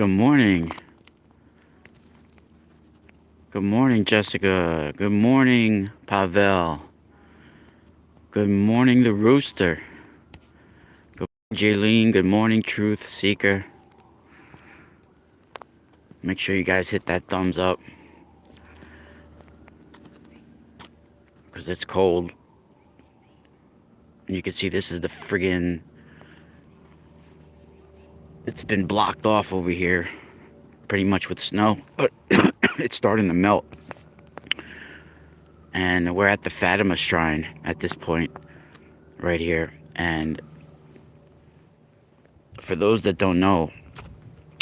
Good morning. Good morning, Jessica. Good morning, Pavel. Good morning, the Rooster. Good morning, Jaylene. Good morning, Truth Seeker. Make sure you guys hit that thumbs up because it's cold. And you can see this is the friggin'. It's been blocked off over here pretty much with snow, but it's starting to melt. And we're at the Fatima Shrine at this point, right here. And for those that don't know,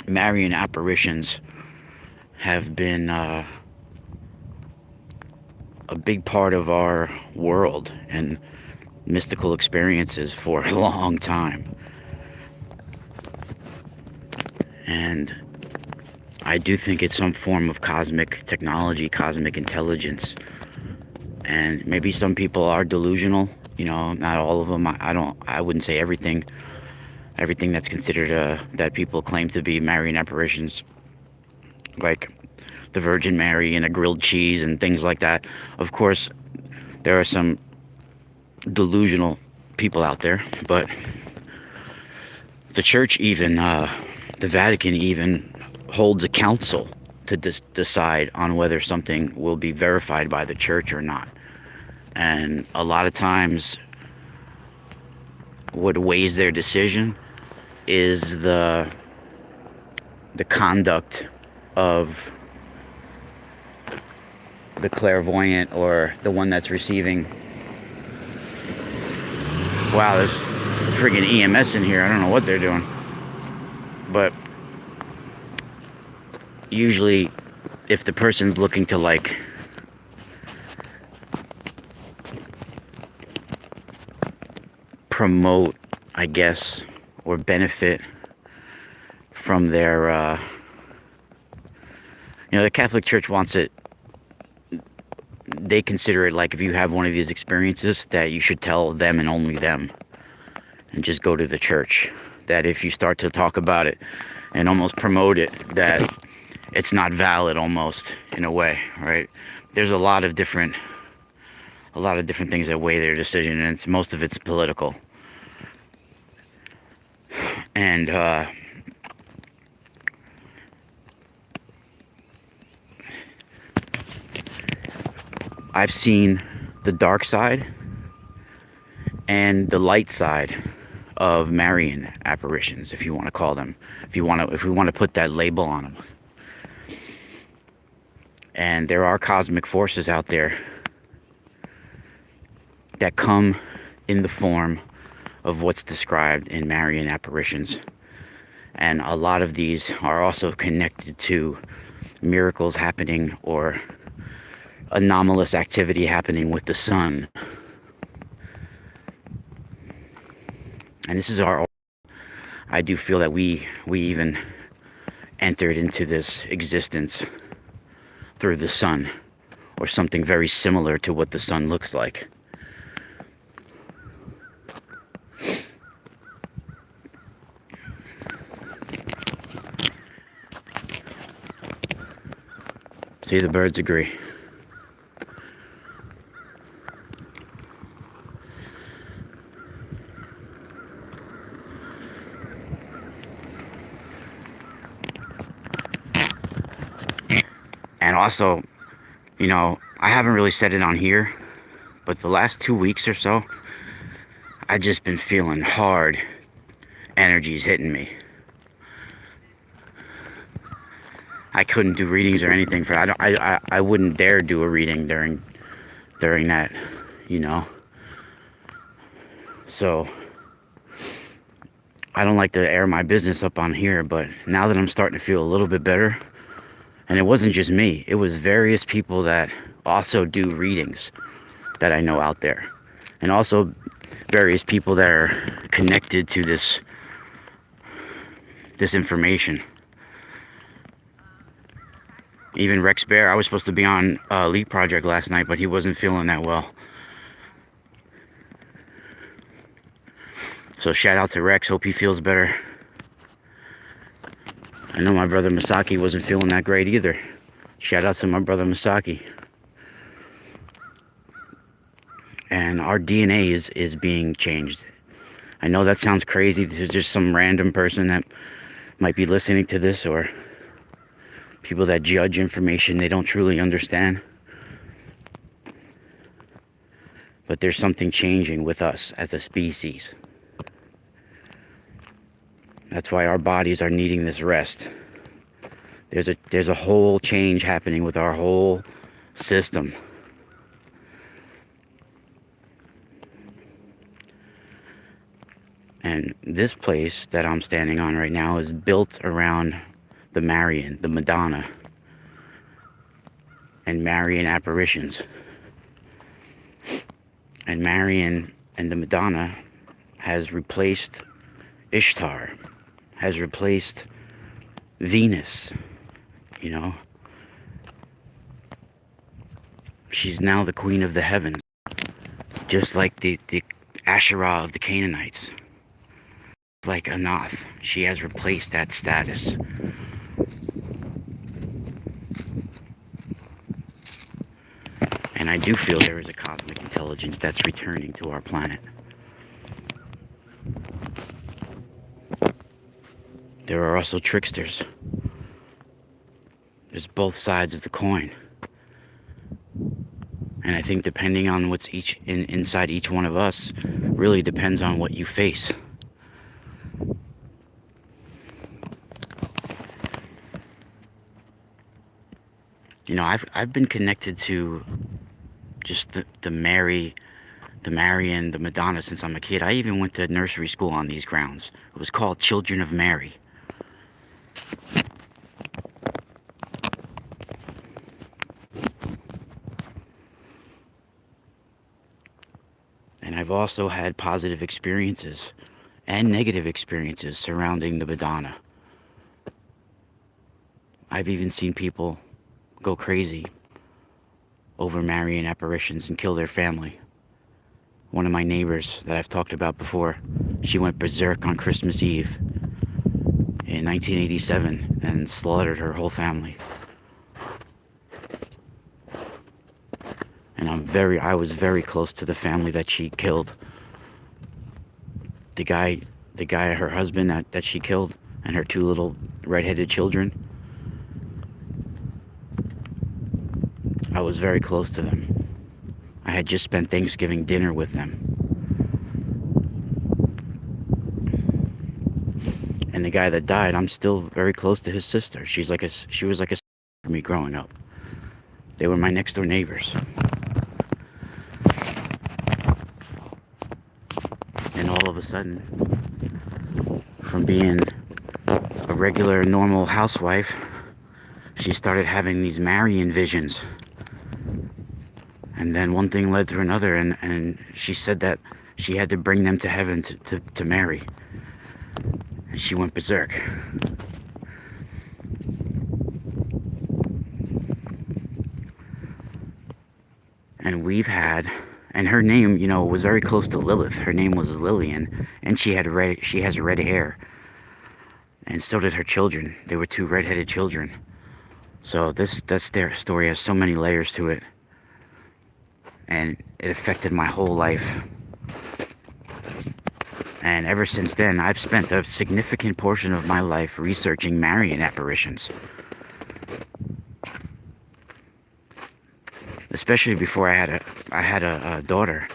Marian apparitions have been a big part of our world and mystical experiences for a long time. And I do think it's some form of cosmic technology, cosmic intelligence. And maybe some people are delusional, you know, not all of them. I wouldn't say everything that's considered that people claim to be Marian apparitions, like the Virgin Mary and a grilled cheese and things like that. Of course, there are some delusional people out there, but the church even, the Vatican even holds a council to decide on whether something will be verified by the church or not. And a lot of times what weighs their decision is the conduct of the clairvoyant or the one that's receiving. Wow, there's friggin' EMS in here. I don't know what they're doing. But usually if the person's looking to like promote, I guess, or benefit from their the Catholic Church wants it, they consider it like if you have one of these experiences that you should tell them and only them and just go to the church. That if you start to talk about it and almost promote it, that it's not valid, almost, in a way, right? There's a lot of different things that weigh their decision, and most of it's political. And I've seen the dark side and the light side of Marian apparitions, if you want to call them, if we want to put that label on them. And there are cosmic forces out there that come in the form of what's described in Marian apparitions. And a lot of these are also connected to miracles happening or anomalous activity happening with the sun. And this is I do feel that we even entered into this existence through the sun, or something very similar to what the sun looks like. See, the birds agree. And also, I haven't really said it on here, but the last 2 weeks or so, I've just been feeling hard energies hitting me. I couldn't do readings or anything for I wouldn't dare do a reading during that, So I don't like to air my business up on here, but now that I'm starting to feel a little bit better, and it wasn't just me, it was various people that also do readings that I know out there, and also various people that are connected to this information. Even Rex Bear, I was supposed to be on Elite Project last night, but he wasn't feeling that well. So shout out to Rex, hope he feels better. I know my brother Masaki wasn't feeling that great either. Shout out to my brother Masaki. And our DNA is being changed. I know that sounds crazy to just some random person that might be listening to this, or people that judge information they don't truly understand. But there's something changing with us as a species. That's why our bodies are needing this rest. There's a whole change happening with our whole system. And this place that I'm standing on right now is built around the Marian, the Madonna, and Marian apparitions. And Marian and the Madonna has replaced Ishtar, has replaced Venus, you know. She's now the queen of the heavens, just like the Asherah of the Canaanites. Like Anath, she has replaced that status. And I do feel there is a cosmic intelligence that's returning to our planet. There are also tricksters. There's both sides of the coin. And I think depending on what's inside each one of us really depends on what you face. You know, I've been connected to just the Marian, the Madonna since I'm a kid. I even went to nursery school on these grounds. It was called Children of Mary. And I've also had positive experiences and negative experiences surrounding the Madonna. I've even seen people go crazy over Marian apparitions and kill their family. One of my neighbors that I've talked about before, she went berserk on Christmas Eve in 1987 and slaughtered her whole family. And I was very close to the family that she killed. The guy, her husband that she killed, and her two little redheaded children. I was very close to them. I had just spent Thanksgiving dinner with them. And the guy that died, I'm still very close to his sister. She was like a sister for me growing up. They were my next door neighbors. And all of a sudden, from being a regular, normal housewife, she started having these Marian visions. And then one thing led to another, and she said that she had to bring them to heaven to marry. And she went berserk. And her name, you know, was very close to Lilith. Her name was Lillian, and she has red hair. And so did her children. They were two redheaded children. So their story has so many layers to it. And it affected my whole life. And ever since then, I've spent a significant portion of my life researching Marian apparitions. Especially before I had a daughter.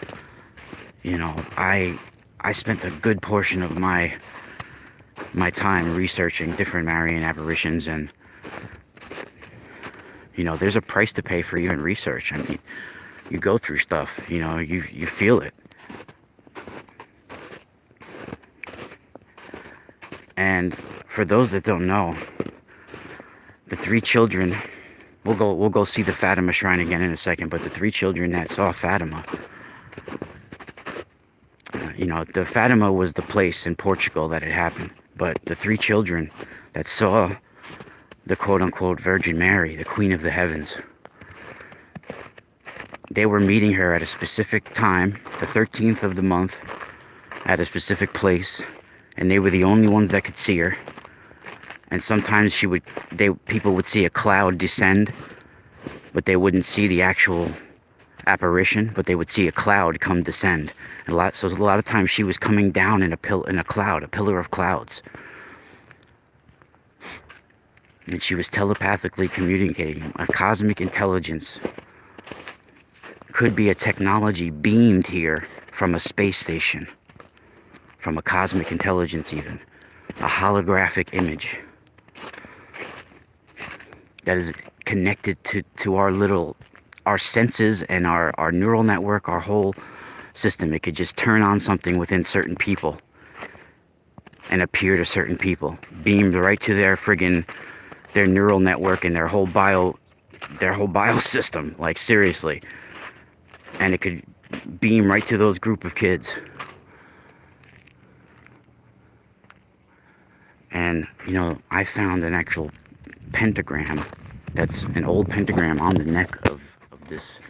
You know, I spent a good portion of my time researching different Marian apparitions, and you know, there's a price to pay for even research. I mean, you go through stuff, you know, you feel it. And for those that don't know, the three children, we'll go see the Fatima shrine again in a second, but the three children that saw Fatima, you know, the Fatima was the place in Portugal that it happened, but the three children that saw the quote-unquote Virgin Mary, the Queen of the Heavens, they were meeting her at a specific time, the 13th of the month, at a specific place, and they were the only ones that could see her. And sometimes people would see a cloud descend, but they wouldn't see the actual apparition, but they would see a cloud come descend. And so a lot of times she was coming down in a pillar of clouds. And she was telepathically communicating. A cosmic intelligence could be a technology beamed here from a space station, from a cosmic intelligence even. A holographic image that is connected to our senses and our neural network, our whole system. It could just turn on something within certain people and appear to certain people, beamed right to their neural network and their whole biosystem, like seriously. And it could beam right to those group of kids. And, I found an actual pentagram. That's an old pentagram on the neck of this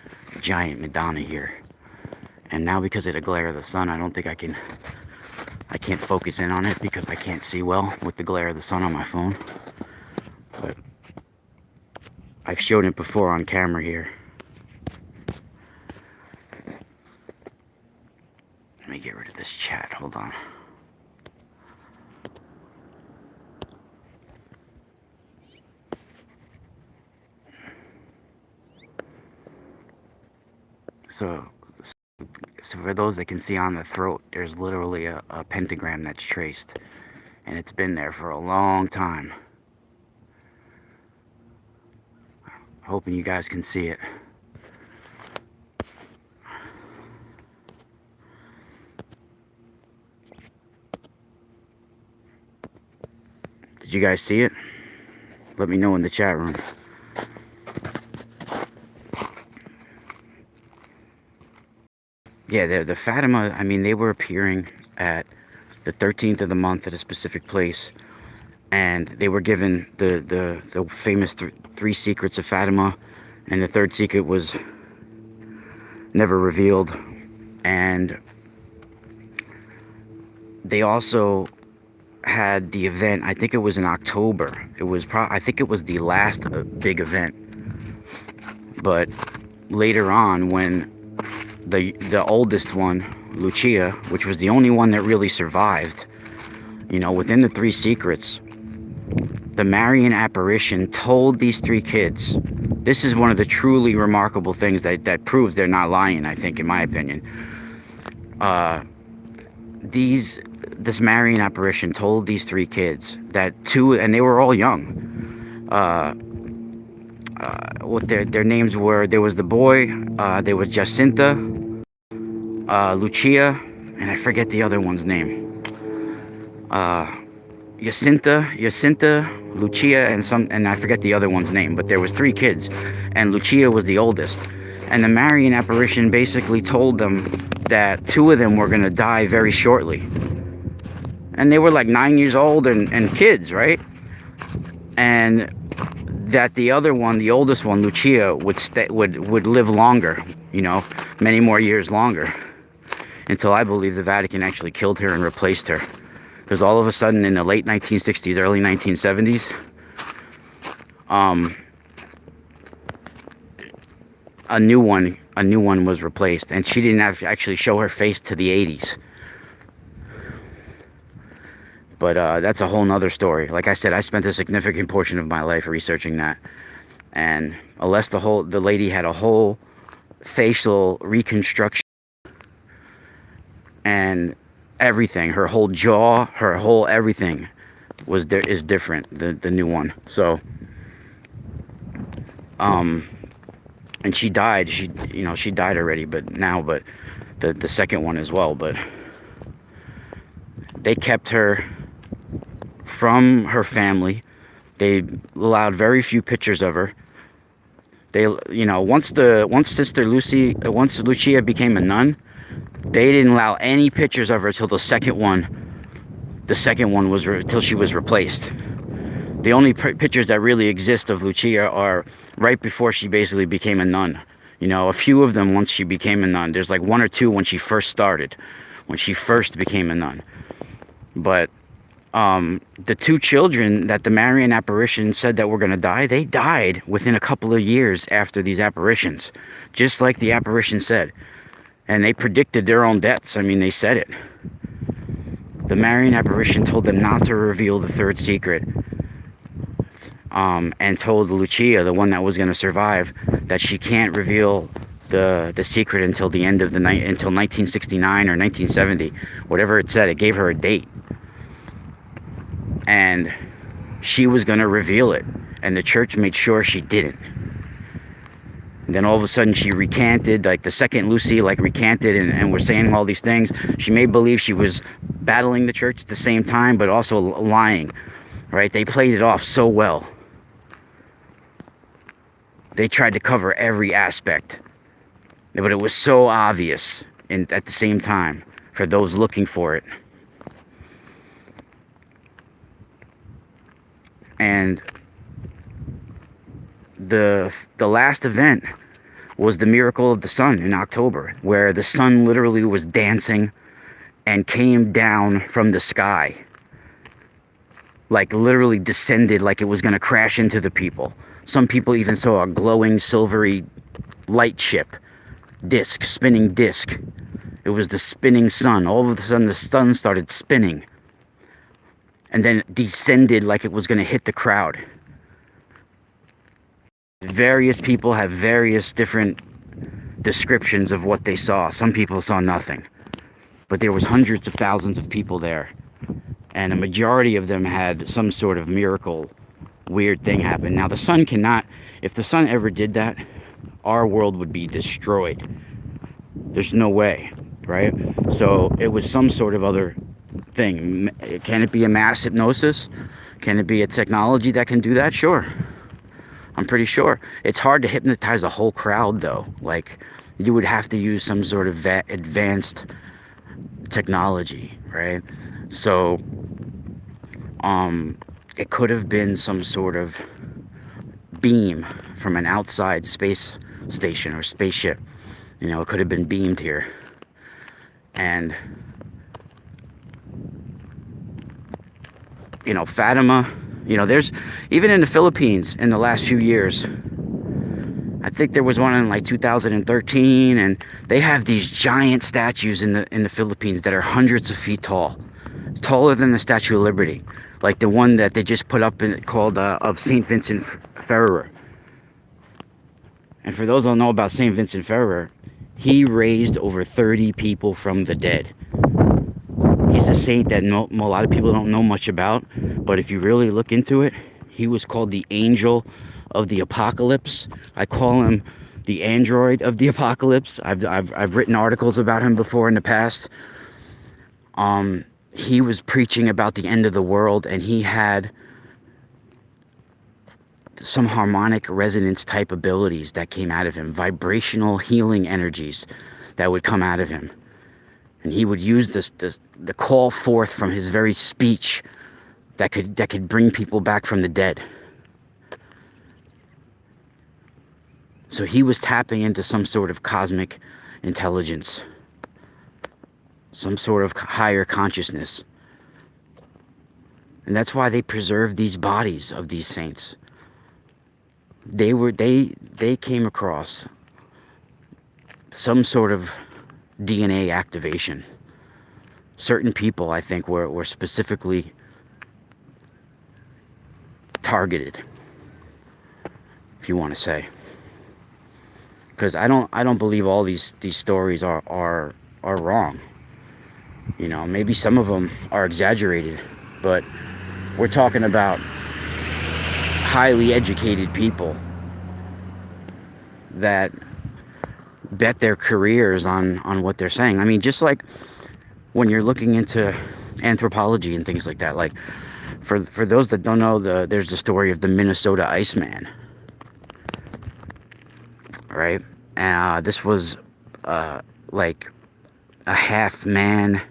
giant Madonna here. And now because of the glare of the sun, I don't think I can't focus in on it because I can't see well with the glare of the sun on my phone. But I've shown it before on camera here. Let me get rid of this chat, hold on. So for those that can see on the throat, there's literally a pentagram that's traced. And it's been there for a long time. Hoping you guys can see it. Did you guys see it? Let me know in the chat room. Yeah, the Fatima, I mean, they were appearing at the 13th of the month at a specific place. And they were given the famous three secrets of Fatima. And the third secret was never revealed. And they also had the event, I think it was in October. I think it was the last big event. But later on, when the oldest one, Lucia, which was the only one that really survived, within the three secrets, the Marian apparition told these three kids, this is one of the truly remarkable things that proves they're not lying, I think, in my opinion. This Marian apparition told these three kids that and they were all young, what their names were. There was the boy, there was Jacinta, Lucia, and I forget the other one's name. Jacinta, Lucia, and I forget the other one's name, but there was three kids, and Lucia was the oldest. And the Marian apparition basically told them that two of them were going to die very shortly. And they were like 9 years old and kids, right? And that the other one, the oldest one, Lucia, would live longer, many more years longer, until I believe the Vatican actually killed her and replaced her. Because all of a sudden in the late 1960s, early 1970s, a new one was replaced, and she didn't actually show her face to the 80s. But that's a whole nother story. Like I said, I spent a significant portion of my life researching that, and unless the lady had a whole facial reconstruction and everything, her whole jaw, her whole everything is different, the new one. So and she died. She died already, but the second one as well. But they kept her from her family. They allowed very few pictures of her. They, once Lucia became a nun, they didn't allow any pictures of her till the second one. The second one was till she was replaced. The only pictures that really exist of Lucia are right before she basically became a nun. A few of them once she became a nun. There's like one or two when she first started, when she first became a nun. But the two children that the Marian apparition said that were going to die, they died within a couple of years after these apparitions, just like the apparition said. And they predicted their own deaths. I mean, they said it. The Marian apparition told them not to reveal the third secret, and told Lucia, the one that was going to survive, that she can't reveal the secret until the end of the night, until 1969 or 1970, whatever it said. It gave her a date, and she was going to reveal it, and the church made sure she didn't. And then all of a sudden she recanted, like the second Lucy recanted and was saying all these things. She made believe she was battling the church at the same time, but also lying, right? They played it off so well. They tried to cover every aspect, but it was so obvious at the same time for those looking for it. And the last event was the miracle of the sun in October, where the sun literally was dancing and came down from the sky, like literally descended, like it was going to crash into the people. Some people even saw a glowing silvery light ship, spinning disc. It was the spinning sun. All of a sudden the sun started spinning and then descended like it was going to hit the crowd. Various people have various different descriptions of what they saw. Some people saw nothing, but there was hundreds of thousands of people there, and a majority of them had some sort of miracle, weird thing happen. Now the sun cannot, if the sun ever did that, our world would be destroyed. There's no way, right? So it was some sort of other thing. Can it be a mass hypnosis? Can it be a technology that can do that? Sure. I'm pretty sure. It's hard to hypnotize a whole crowd, though. Like, you would have to use some sort of advanced technology, right? So, it could have been some sort of beam from an outside space station or spaceship. You know, it could have been beamed here. And, you know, Fatima, you know, there's, even in the Philippines in the last few years, I think there was one in like 2013, and they have these giant statues in the Philippines that are hundreds of feet tall, taller than the Statue of Liberty, like the one that they just put up called of Saint Vincent Ferrer. And for those who don't know about Saint Vincent Ferrer, he raised over 30 people from the dead. He's a saint that a lot of people don't know much about, but if you really look into it, he was called the angel of the apocalypse. I call him the android of the apocalypse. I've written articles about him before in the past. He was preaching about the end of the world, and he had some harmonic resonance type abilities that came out of him, vibrational healing energies that would come out of him. And he would use the call forth from his very speech that could bring people back from the dead. So he was tapping into some sort of cosmic intelligence, some sort of higher consciousness. And that's why they preserved these bodies of these saints. They came across some sort of DNA activation. Certain people, I think, were specifically targeted, if you want to say. Because I don't believe all these stories are wrong. You know, maybe some of them are exaggerated, but we're talking about highly educated people that bet their careers on what they're saying. I mean, just like when you're looking into anthropology and things like that, like for those that don't know, there's the story of the Minnesota Iceman, right? This was like a half man,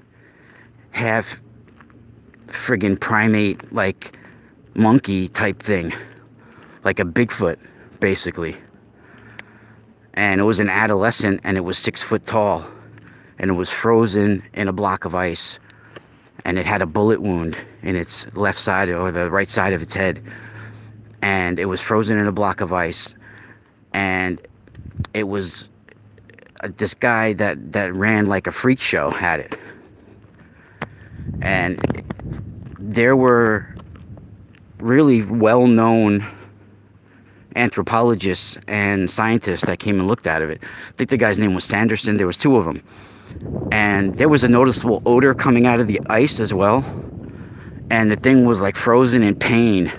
half friggin' primate, like monkey type thing, like a Bigfoot, basically. And it was an adolescent, and it was 6 foot tall, and it was frozen in a block of ice. and it had a bullet wound in its left side or the right side of its head, and it was frozen in a block of ice. And it was this guy that ran like a freak show had it, and there were really well-known anthropologists and scientists that came and looked at it. I think the guy's name was Sanderson. There was 2 of them, and there was a noticeable odor coming out of the ice as well, and the thing was like frozen in pain,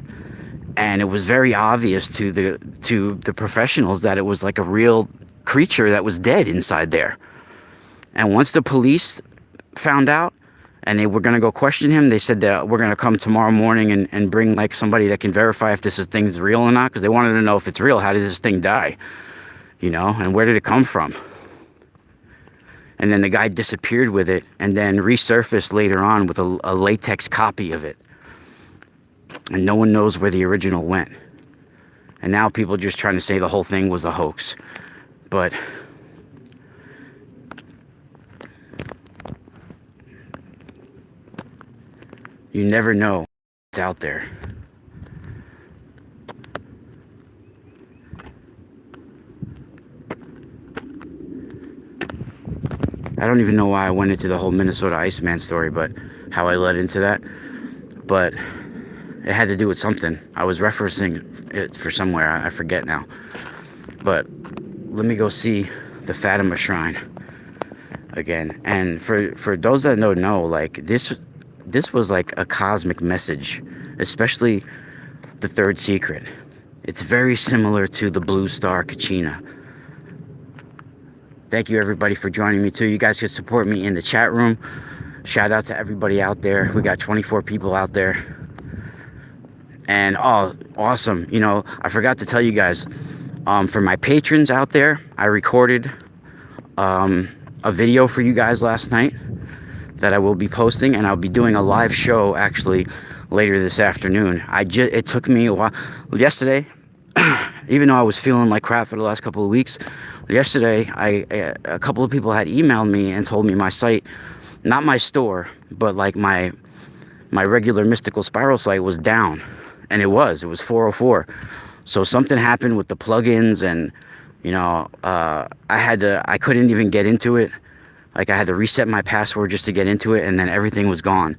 and it was very obvious to the professionals that it was like a real creature that was dead inside there. And once the police found out and they were going to go question him, they said that we're going to come tomorrow morning and bring like somebody that can verify if this thing's real or not, because they wanted to know if it's real. How did this thing die, you know, and where did it come from? And then the guy disappeared with it and then resurfaced later on with a latex copy of it, and no one knows where the original went. And now people are just trying to say the whole thing was a hoax. But you never know what's out there. I don't even know why I went into the whole Minnesota Iceman story, but how I led into that. But it had to do with something. I was referencing it for somewhere. I forget now. But let me go see the Fatima Shrine again. And for those that don't know, like this was like a cosmic message, especially the third secret. It's very similar to the blue star Kachina. Thank you everybody for joining me too. You guys can support me in the chat room. Shout out to everybody out there. We got 24 people out there. And oh, awesome. You know, I forgot to tell you guys, for my patrons out there, I recorded a video for you guys last night that I will be posting, and I'll be doing a live show actually later this afternoon. It took me a while. Yesterday, even though I was feeling like crap for the last couple of weeks, yesterday a couple of people had emailed me and told me my site, not my store, but like my regular Mystical Spiral site was down, and it was 404. So something happened with the plugins, and you know, I couldn't even get into it. Like I had to reset my password just to get into it, and then everything was gone.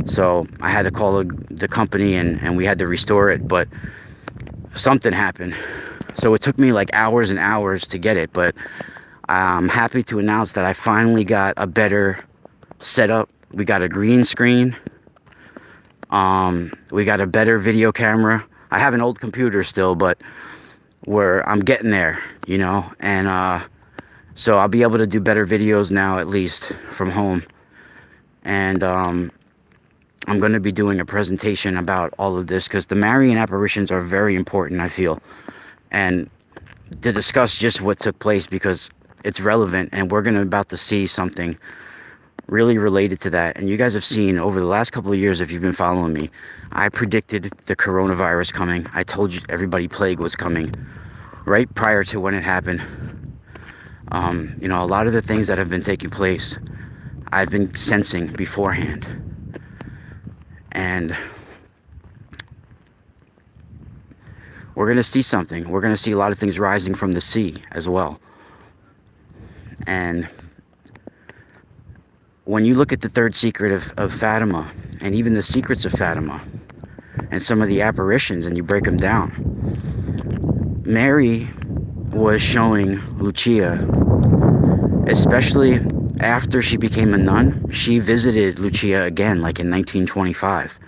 So I had to call the company, and we had to restore it, but something happened. So it took me like hours and hours to get it, but I'm happy to announce that I finally got a better setup. We got a green screen. We got a better video camera. I have an old computer still, but I'm getting there, you know, and so I'll be able to do better videos now, at least from home. And I'm going to be doing a presentation about all of this, because the Marian apparitions are very important, I feel, and to discuss just what took place, because it's relevant, and we're about to see something really related to that. And you guys have seen over the last couple of years, if you've been following me, I predicted the coronavirus coming. I told you everybody plague was coming right prior to when it happened. You know, a lot of the things that have been taking place, I've been sensing beforehand. And we're going to see something. We're going to see a lot of things rising from the sea as well. And when you look at the third secret of Fatima, and even the secrets of Fatima, and some of the apparitions, and you break them down, Mary was showing Lucia, especially after she became a nun. She visited Lucia again, like in 1925.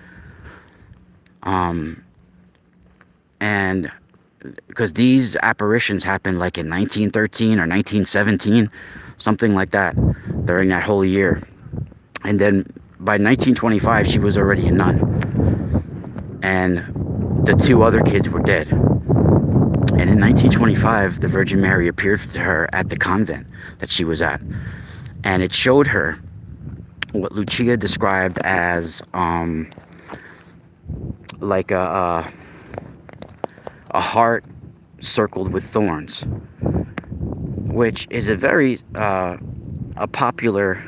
And because these apparitions happened like in 1913 or 1917, something like that, during that whole year. And then by 1925, she was already a nun, and the 2 other kids were dead. And in 1925, the Virgin Mary appeared to her at the convent that she was at, and it showed her what Lucia described as like a heart circled with thorns, which is a very a popular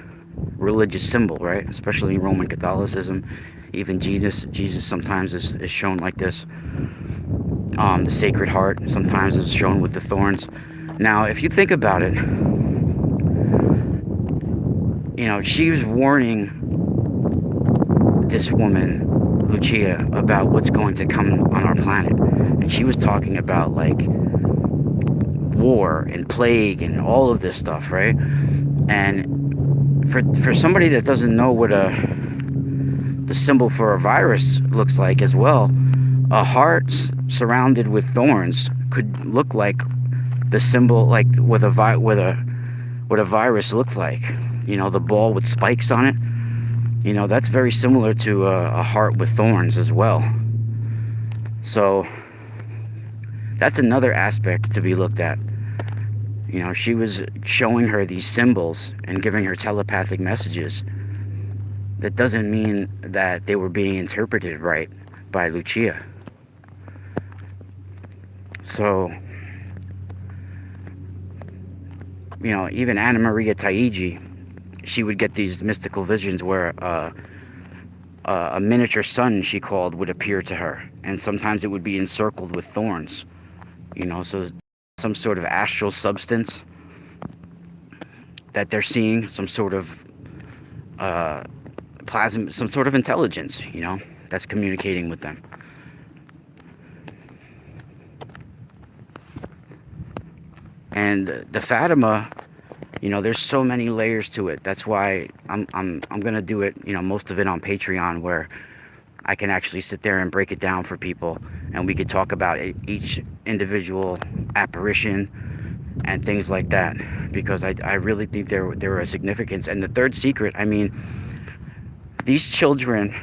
religious symbol, right? Especially in Roman Catholicism. Even Jesus sometimes is shown like this. The Sacred Heart sometimes is shown with the thorns. Now, if you think about it, you know, she was warning this woman, Lucia, about what's going to come on our planet. And she was talking about, like, war and plague and all of this stuff, right? And for somebody that doesn't know what the symbol for a virus looks like as well, a heart surrounded with thorns could look like the symbol, like what a virus looked like. You know, the ball with spikes on it. You know, that's very similar to a heart with thorns as well. So that's another aspect to be looked at. You know, she was showing her these symbols and giving her telepathic messages. That doesn't mean that they were being interpreted right by Lucia. So, you know, even Anna Maria Taigi, she would get these mystical visions where a miniature sun, she called, would appear to her. And sometimes it would be encircled with thorns. You know, so some sort of astral substance that they're seeing, some sort of plasma, some sort of intelligence, you know, that's communicating with them. And the Fatima, you know, there's so many layers to it. That's why I'm gonna do it, you know, most of it on Patreon, where I can actually sit there and break it down for people, and we could talk about each individual apparition and things like that, because I really think there are a significance. And the third secret, I mean, these children,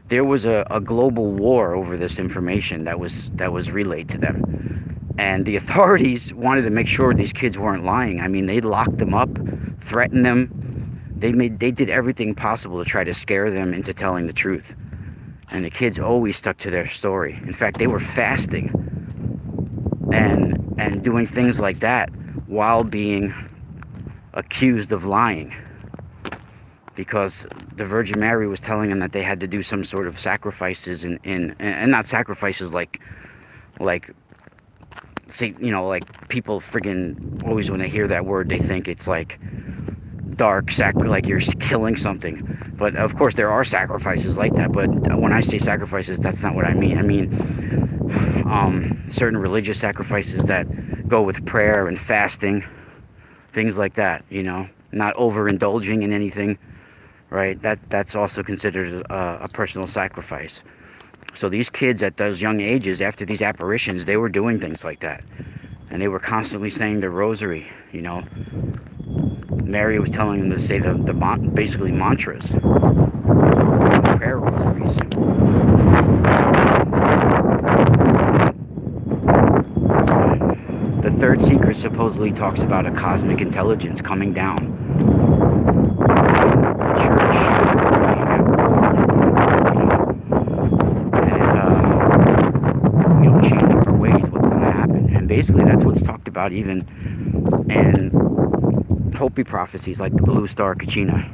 there was a global war over this information that was relayed to them, and the authorities wanted to make sure these kids weren't lying. I mean, they locked them up, threatened them. They did everything possible to try to scare them into telling the truth. And the kids always stuck to their story. In fact, they were fasting and doing things like that while being accused of lying, because the Virgin Mary was telling them that they had to do some sort of sacrifices and not sacrifices like say, you know, like people friggin' always, when they hear that word, they think it's like dark like you're killing something. But of course there are sacrifices like that, but when I say sacrifices, that's not what I mean. I mean certain religious sacrifices that go with prayer and fasting, things like that, you know, not overindulging in anything, right? That's also considered a personal sacrifice. So these kids at those young ages, after these apparitions, they were doing things like that, and they were constantly saying the rosary, you know. Mary was telling them to say basically mantras, prayer rosaries. The third secret supposedly talks about a cosmic intelligence coming down. The church being at war, you know, and if we don't change our ways, what's going to happen? And basically that's what's talked about even in Hopi prophecies like the blue star Kachina.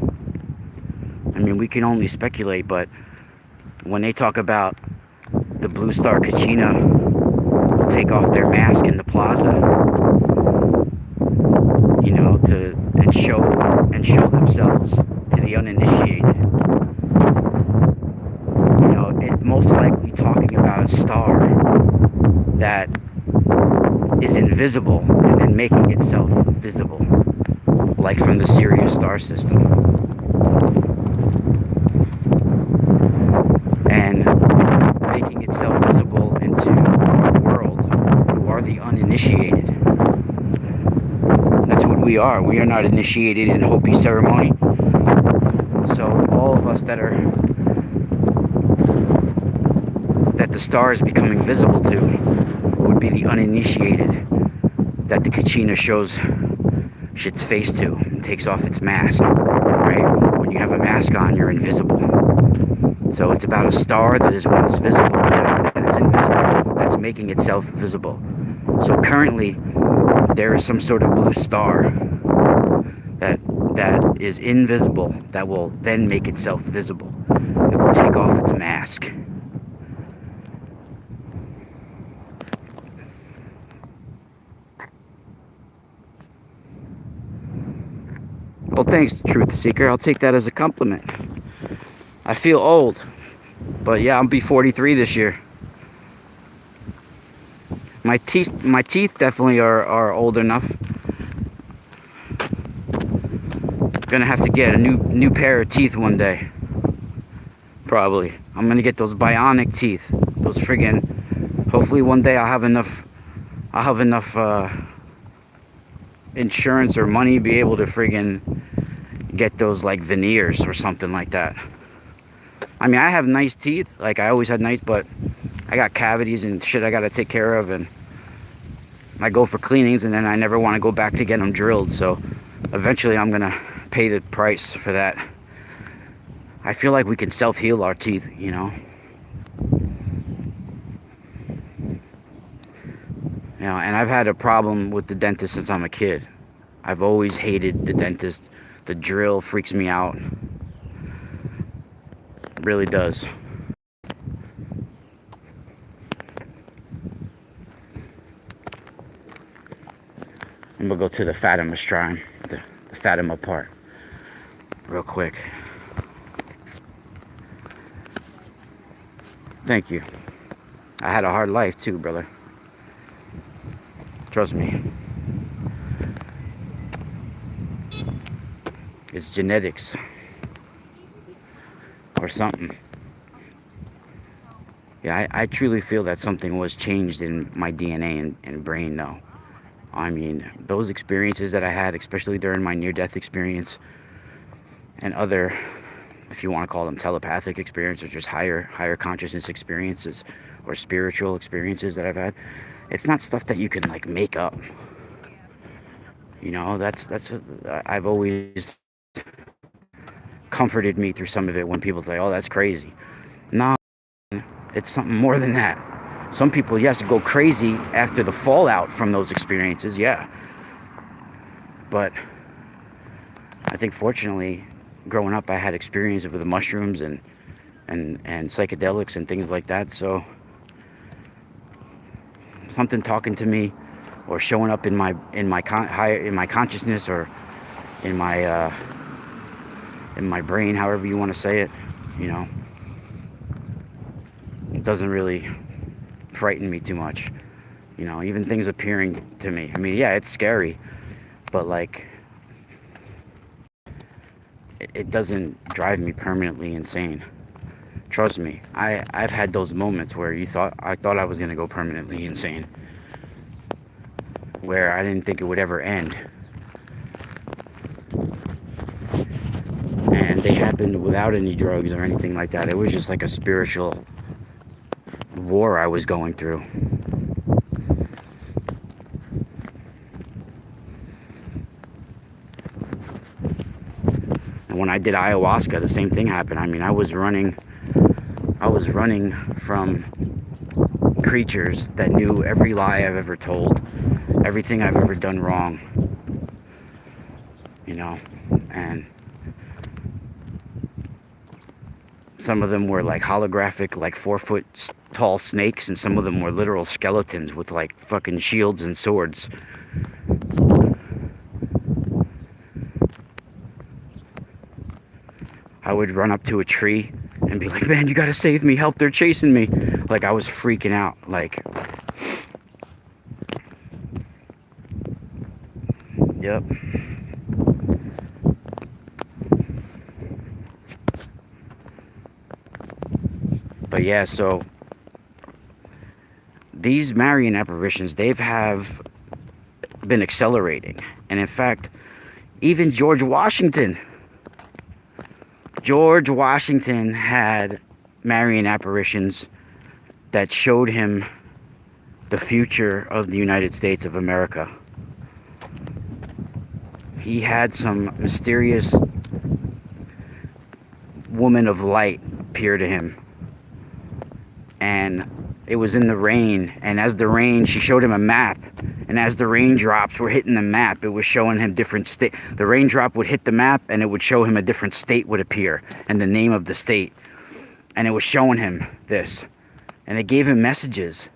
I mean, we can only speculate, but when they talk about the blue star Kachina will take off their mask in the plaza, you know, and show themselves to the uninitiated. You know, it most likely talking about a star that is invisible and then making itself visible, like from the Sirius star system, and making itself visible into our world, who are the uninitiated. That's what we are. We are not initiated in Hopi ceremony. So all of us that the star is becoming visible to would be the uninitiated that the Kachina shows its face to and takes off its mask, right? When you have a mask on, you're invisible. So it's about a star that is once visible, that is invisible, that's making itself visible. So currently, there is some sort of blue star that that is invisible that will then make itself visible. It will take off its mask. Well, thanks, Truth Seeker. I'll take that as a compliment. I feel old, but yeah, I'll be 43 this year. My teeth definitely are old enough. Gonna have to get a new pair of teeth one day. Probably. I'm gonna get those bionic teeth. Those friggin'. Hopefully one day I'll have enough insurance or money to be able to friggin' get those like veneers or something like that. I mean, I have nice teeth. Like I always had nice, but I got cavities and shit I gotta take care of, and I go for cleanings and then I never want to go back to get them drilled. So eventually I'm gonna pay the price for that. I feel like we can self-heal our teeth, you know. You know, and I've had a problem with the dentist since I'm a kid. I've always hated the dentist. The drill freaks me out. It really does. I'm gonna go to the Fatima shrine, the Fatima part, real quick. Thank you. I had a hard life too, brother. Trust me. It's genetics or something. Yeah, I truly feel that something was changed in my DNA and brain, though. I mean, those experiences that I had, especially during my near-death experience and other, if you want to call them telepathic experiences, or just higher consciousness experiences or spiritual experiences that I've had, it's not stuff that you can like make up. You know, that's I've always comforted me through some of it when people say, "Oh, that's crazy." No, it's something more than that. Some people, yes, go crazy after the fallout from those experiences, yeah. But I think fortunately, growing up, I had experience with the mushrooms and psychedelics and things like that. So something talking to me, or showing up in my consciousness, or in my brain, however you want to say it, you know, it doesn't really frighten me too much. You know, even things appearing to me. I mean, yeah, it's scary, but like, it doesn't drive me permanently insane. Trust me, I've had those moments where I thought I was gonna go permanently insane, where I didn't think it would ever end, and they happened without any drugs or anything like that. It was just like a spiritual war I was going through. And when I did ayahuasca, the same thing happened. I mean, I was running from creatures that knew every lie I've ever told, everything I've ever done wrong, you know. And some of them were like holographic, like 4-foot tall snakes, and some of them were literal skeletons with like fucking shields and swords. I would run up to a tree and be like, "Man, you gotta save me, help, they're chasing me." Like, I was freaking out, like, yep. But yeah, so these Marian apparitions, have been accelerating. And in fact, even George Washington had Marian apparitions that showed him the future of the United States of America. He had some mysterious woman of light appear to him, and it was in the rain, and as the rain, she showed him a map, and as the raindrops were hitting the map, it was showing him different state. The raindrop would hit the map, and it would show him a different state would appear, and the name of the state, and it was showing him this, and it gave him messages.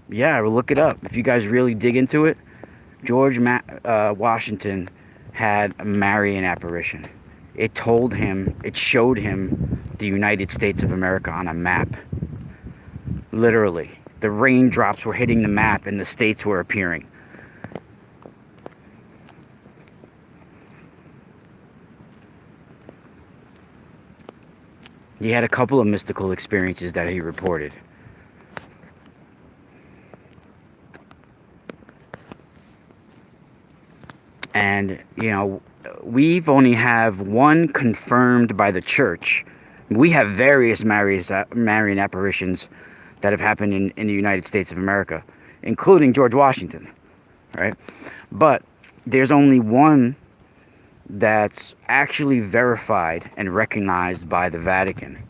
Yeah, look it up if you guys really dig into it. George Washington had a Marian apparition. It told him, it showed him the United States of America on a map. Literally. The raindrops were hitting the map and the states were appearing. He had a couple of mystical experiences that he reported. And, you know, we've only have one confirmed by the church. We have various Marian apparitions that have happened in the United States of America, including George Washington, right? But there's only one that's actually verified and recognized by the Vatican.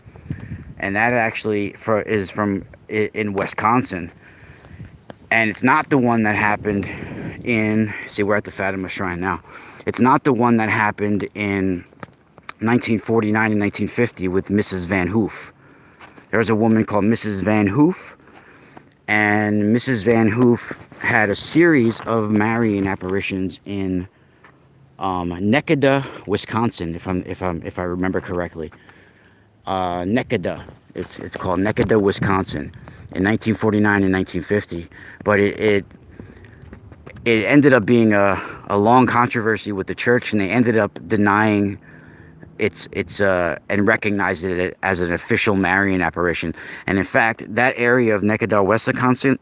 And that actually is from in Wisconsin. And it's not the one that happened in, see, we're at the Fatima Shrine now. It's not the one that happened in 1949 and 1950 with Mrs. Van Hoof. There was a woman called Mrs. Van Hoof, and Mrs. Van Hoof had a series of Marian apparitions in Nekada, Wisconsin, if I remember correctly. Nekada, it's called Nekada, Wisconsin, in 1949 and 1950. But it ended up being a long controversy with the church, and they ended up denying it's and recognizing it as an official Marian apparition. And in fact, that area of Nekada,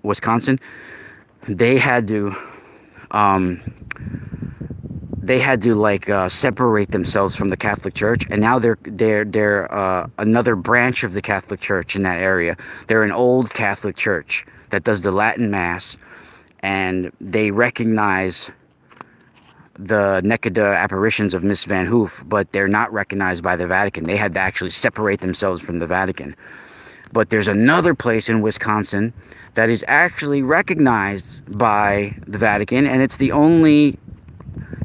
Wisconsin, they had to separate themselves from the Catholic Church, and now they're another branch of the Catholic Church in that area. They're an old Catholic Church that does the Latin Mass, and they recognize the Nekada apparitions of Miss Van Hoof, but they're not recognized by the Vatican. They had to actually separate themselves from the Vatican. But there's another place in Wisconsin that is actually recognized by the Vatican, and it's the only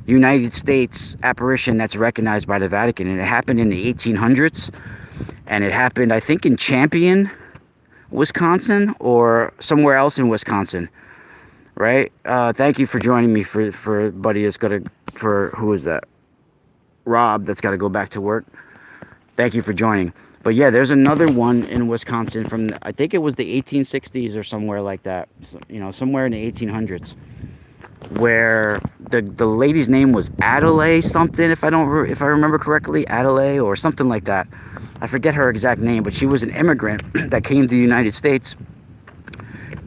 United States apparition that's recognized by the Vatican. And it happened in the 1800s, and it happened, I think, in Champion, Wisconsin, or somewhere else in Wisconsin. Right? Thank you for joining me for buddy that's got to, for, who is that? Rob, that's got to go back to work. Thank you for joining. But yeah, there's another one in Wisconsin from, I think it was the 1860s or somewhere like that. So, you know, somewhere in the 1800s, where the lady's name was Adelaide something, if I remember correctly, Adelaide or something like that. I forget her exact name, but she was an immigrant that came to the United States.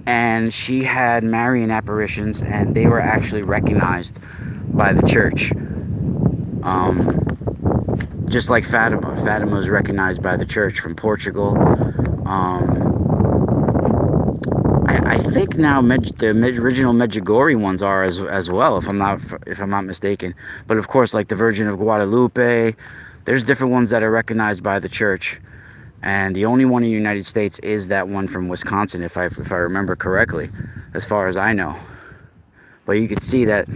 And she had Marian apparitions, and they were actually recognized by the church. Just like Fatima. Fatima was recognized by the church from Portugal. I think now the original Medjugorje ones are as well, if I'm not mistaken. But of course, like the Virgin of Guadalupe, there's different ones that are recognized by the church. And the only one in the United States is that one from Wisconsin, if I remember correctly, as far as I know. But you could see that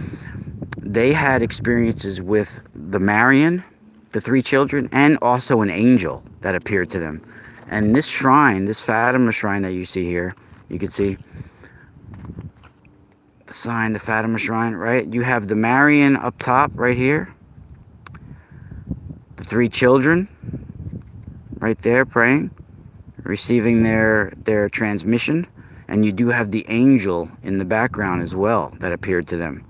they had experiences with the Marian, the three children, and also an angel that appeared to them. And this shrine, this Fatima shrine that you see here, you can see the sign, the Fatima shrine, right? You have the Marian up top right here, the three children right there praying, receiving their transmission, and you do have the angel in the background as well that appeared to them.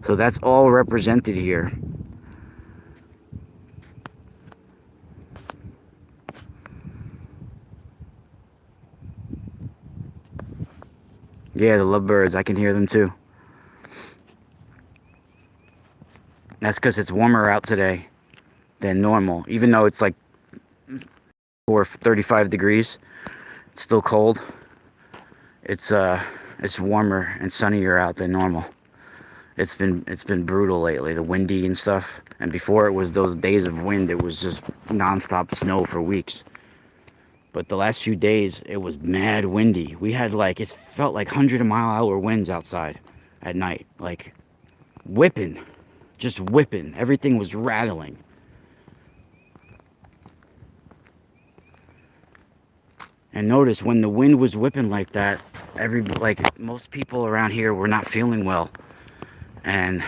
So that's all represented here. Yeah, the lovebirds, I can hear them too. That's because it's warmer out today than normal, even though it's like 35 degrees. It's still cold. It's warmer and sunnier out than normal. It's been brutal lately, the windy and stuff. And before it was those days of wind, it was just nonstop snow for weeks. But the last few days, it was mad windy. We had like, it felt like 100-mile-an-hour winds outside at night. Like, whipping. Just whipping. Everything was rattling. And notice, when the wind was whipping like that, most people around here were not feeling well. And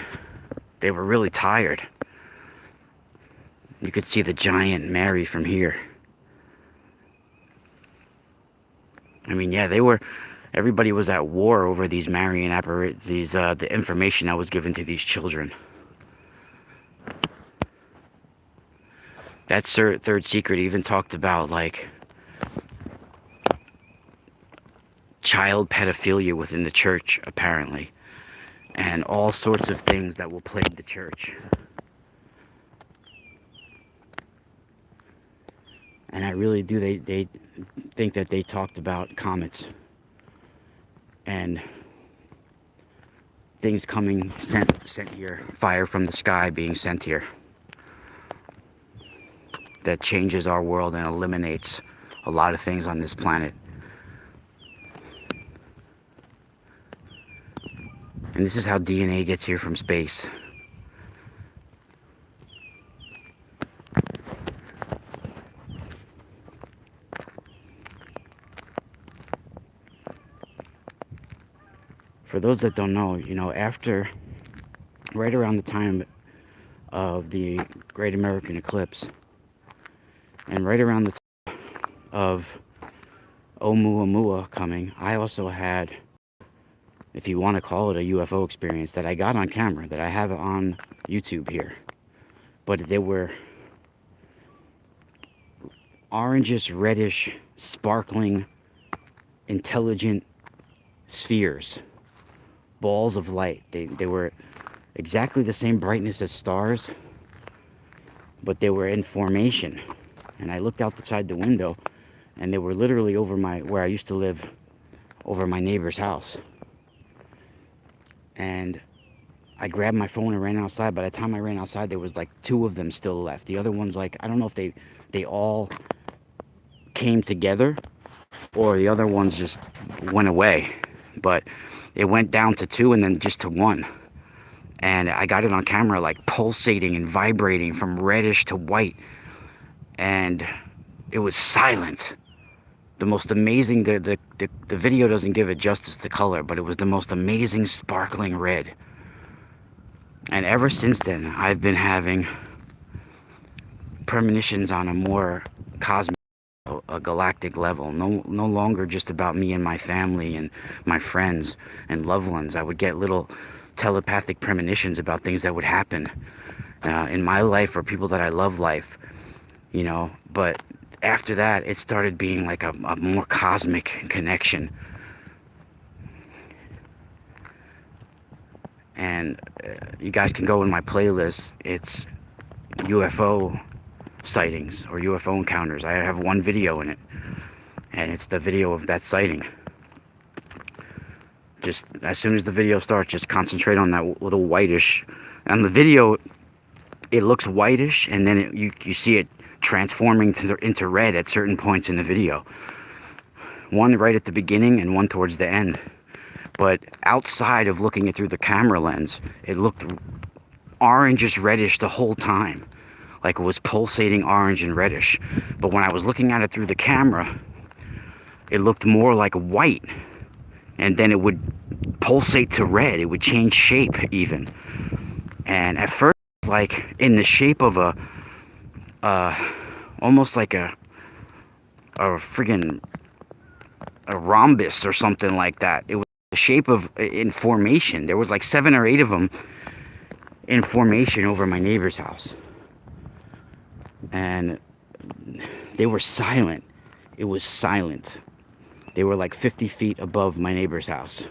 they were really tired. You could see the giant Mary from here. I mean, yeah, everybody was at war over these Marian apparitions, the information that was given to these children. That third secret even talked about, like, child pedophilia within the church, apparently. And all sorts of things that will plague the church. And I really do, they think that they talked about comets. And things coming, sent here. Fire from the sky being sent here. That changes our world and eliminates a lot of things on this planet. And this is how DNA gets here from space. For those that don't know, right around the time of the Great American Eclipse, and right around the time of Oumuamua coming, I also had, if you want to call it a UFO experience, that I got on camera, that I have on YouTube here. But they were orangish, reddish, sparkling, intelligent spheres. Balls of light. They were exactly the same brightness as stars, but they were in formation. And I looked outside the window, and they were literally over where I used to live, over my neighbor's house. And I grabbed my phone and ran outside. By the time I ran outside, there was like 2 of them still left. The other ones, like, I don't know if they all came together or the other ones just went away. But it went down to 2 and then just to 1. And I got it on camera, like, pulsating and vibrating from reddish to white. And it was silent. The most amazing, the video doesn't give it justice to color, but it was the most amazing sparkling red. And ever since then, I've been having premonitions on a more cosmic, a galactic level. No longer just about me and my family and my friends and loved ones. I would get little telepathic premonitions about things that would happen in my life or people that I love life, but after that, it started being like a more cosmic connection. And you guys can go in my playlist. It's UFO sightings or UFO encounters. I have one video in it, and it's the video of that sighting. Just as soon as the video starts, just concentrate on that little whitish. On the video, it looks whitish, and then you see it transforming into red at certain points in the video. One right at the beginning and one towards the end. But outside of looking it through the camera lens, it looked orangish reddish the whole time. Like it was pulsating orange and reddish. But when I was looking at it through the camera, it looked more like white. And then it would pulsate to red. It would change shape even. And at first, like in the shape of almost like a friggin' a rhombus or something like that. It was the shape of, in formation. There was like 7 or 8 of them in formation over my neighbor's house. And they were silent. It was silent. They were like 50 feet above my neighbor's house.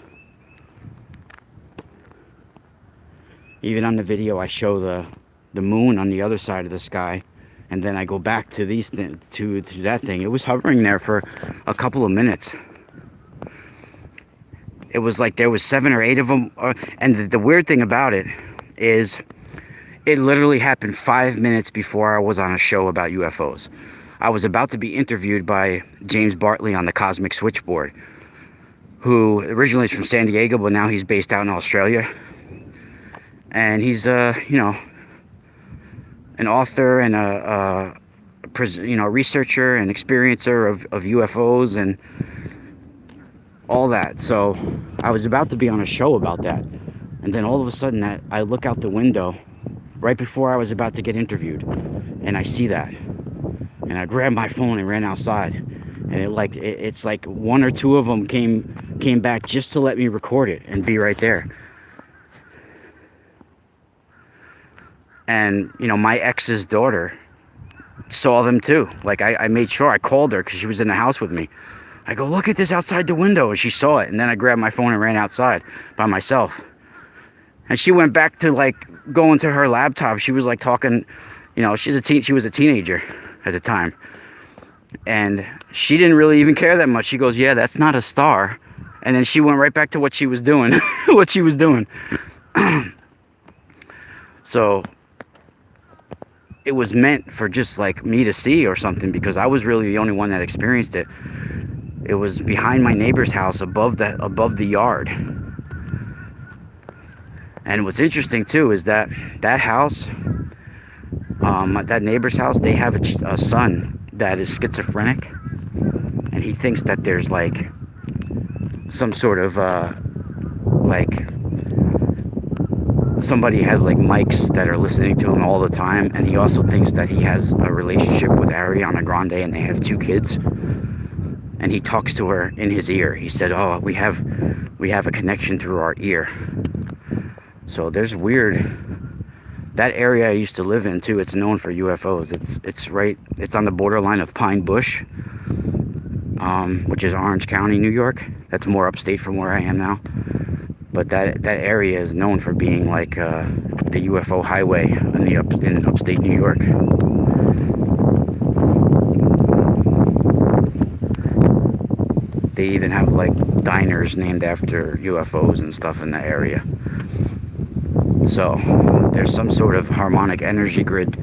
Even on the video, I show the moon on the other side of the sky, and then I go back to these to that thing. It was hovering there for a couple of minutes. it was like there was 7 or 8 of them. And the weird thing about it is it literally happened 5 minutes before I was on a show about UFOs. I was about to be interviewed by James Bartley on the Cosmic Switchboard, who originally is from San Diego, but now he's based out in Australia. And he's, you know, an author and a researcher and experiencer of UFOs and all that. So I was about to be on a show about that. And then all of a sudden I look out the window right before I was about to get interviewed, and I see that. And I grabbed my phone and ran outside. And it's like 1 or 2 of them came back just to let me record it and be right there. And, you know, my ex's daughter saw them too. Like, I made sure, I called her because she was in the house with me. I go, look at this outside the window. And she saw it. And then I grabbed my phone and ran outside by myself. And she went back to, like, going to her laptop. She was, like, talking, you know, she was a teenager at the time. And she didn't really even care that much. She goes, yeah, that's not a star. And then she went right back to what she was doing. So it was meant for just like me to see or something, because I was really the only one that experienced it. It was behind my neighbor's house, above the yard. And what's interesting too is that house, that neighbor's house, they have a son that is schizophrenic, and he thinks that there's like some sort of like somebody has like mics that are listening to him all the time. And he also thinks that he has a relationship with Ariana Grande, and they have 2 kids, and he talks to her in his ear. He said, oh, we have a connection through our ear. So there's weird. That area I used to live in too, it's known for UFOs. It's on the borderline of Pine Bush, which is Orange County, New York. That's more upstate from where I am now. But that area is known for being like the UFO highway in upstate New York. They even have like diners named after UFOs and stuff in the area. So there's some sort of harmonic energy grid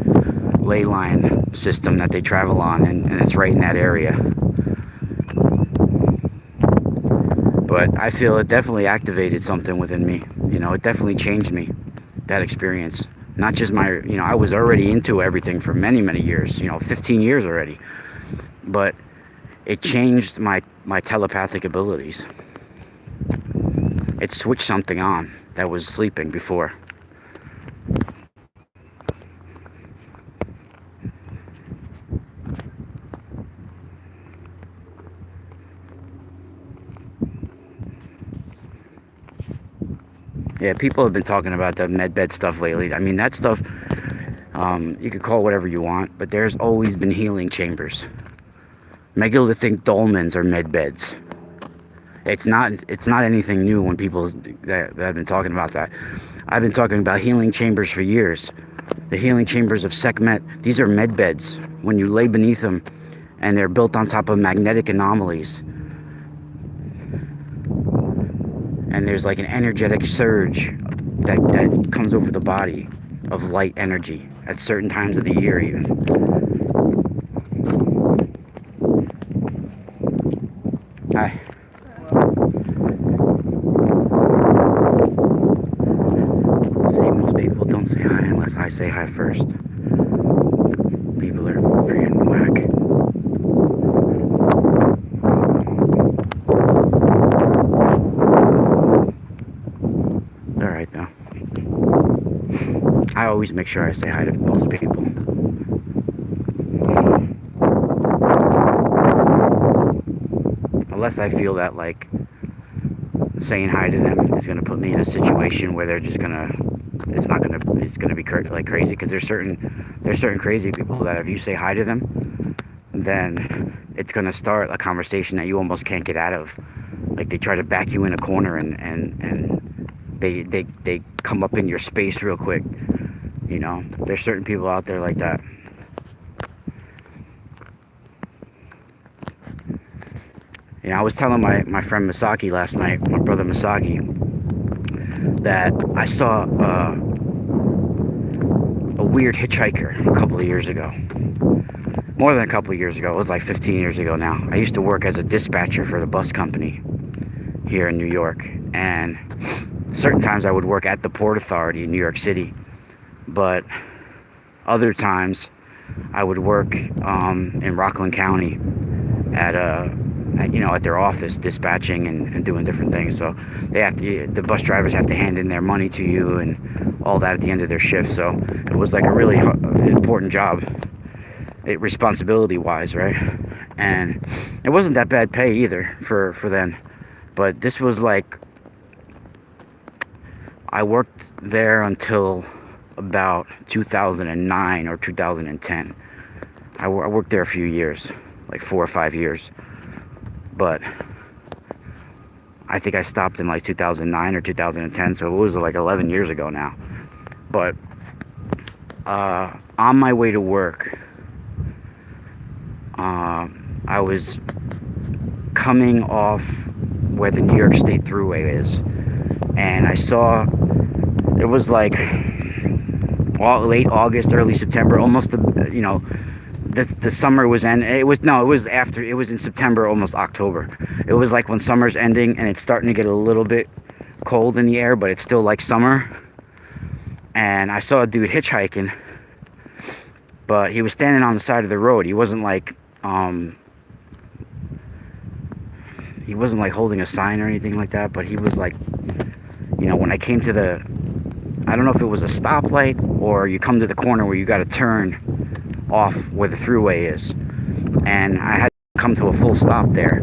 ley line system that they travel on, and it's right in that area. But I feel it definitely activated something within me. You know, it definitely changed me, that experience. Not just my, you know, I was already into everything for many, many years, 15 years already. But it changed my telepathic abilities. It switched something on that was sleeping before. Yeah, people have been talking about the medbed stuff lately. I mean, that stuff, you could call it whatever you want, but there's always been healing chambers. Megalithic dolmens are medbeds. It's not anything new when people that have been talking about that. I've been talking about healing chambers for years. The healing chambers of Sekhmet, these are medbeds. When you lay beneath them, and they're built on top of magnetic anomalies. And there's like an energetic surge that comes over the body of light energy at certain times of the year even. Hi. See, most people don't say hi unless I say hi first. People are freaking whack. Though I always make sure I say hi to most people. Unless I feel that like saying hi to them is going to put me in a situation where they're just it's going to be like crazy, because there's certain crazy people that if you say hi to them, then it's going to start a conversation that you almost can't get out of. Like they try to back you in a corner and they come up in your space real quick. There's certain people out there like that. You know, I was telling my friend Misaki last night, my brother Misaki, that I saw a weird hitchhiker a couple of years ago. More than a couple of years ago. It was like 15 years ago now. I used to work as a dispatcher for the bus company here in New York. And certain times I would work at the Port Authority in New York City. But other times I would work in Rockland County at their office, dispatching and doing different things. So the bus drivers have to hand in their money to you and all that at the end of their shift. So it was like a really important job, responsibility wise, right? And it wasn't that bad pay either for then. But this was like, I worked there until about 2009 or 2010. I worked there a few years, like 4 or 5 years. But I think I stopped in like 2009 or 2010, so it was like 11 years ago now. But on my way to work, I was coming off where the New York State Thruway is, and I saw, it was like late August, early September, almost the summer was ending. It was in September, almost October. It was like when summer's ending and it's starting to get a little bit cold in the air, but it's still like summer. And I saw a dude hitchhiking, but he was standing on the side of the road. He wasn't like holding a sign or anything like that, but he was like, when I came to I don't know if it was a stoplight or you come to the corner where you got to turn off where the thruway is, and I had to come to a full stop there,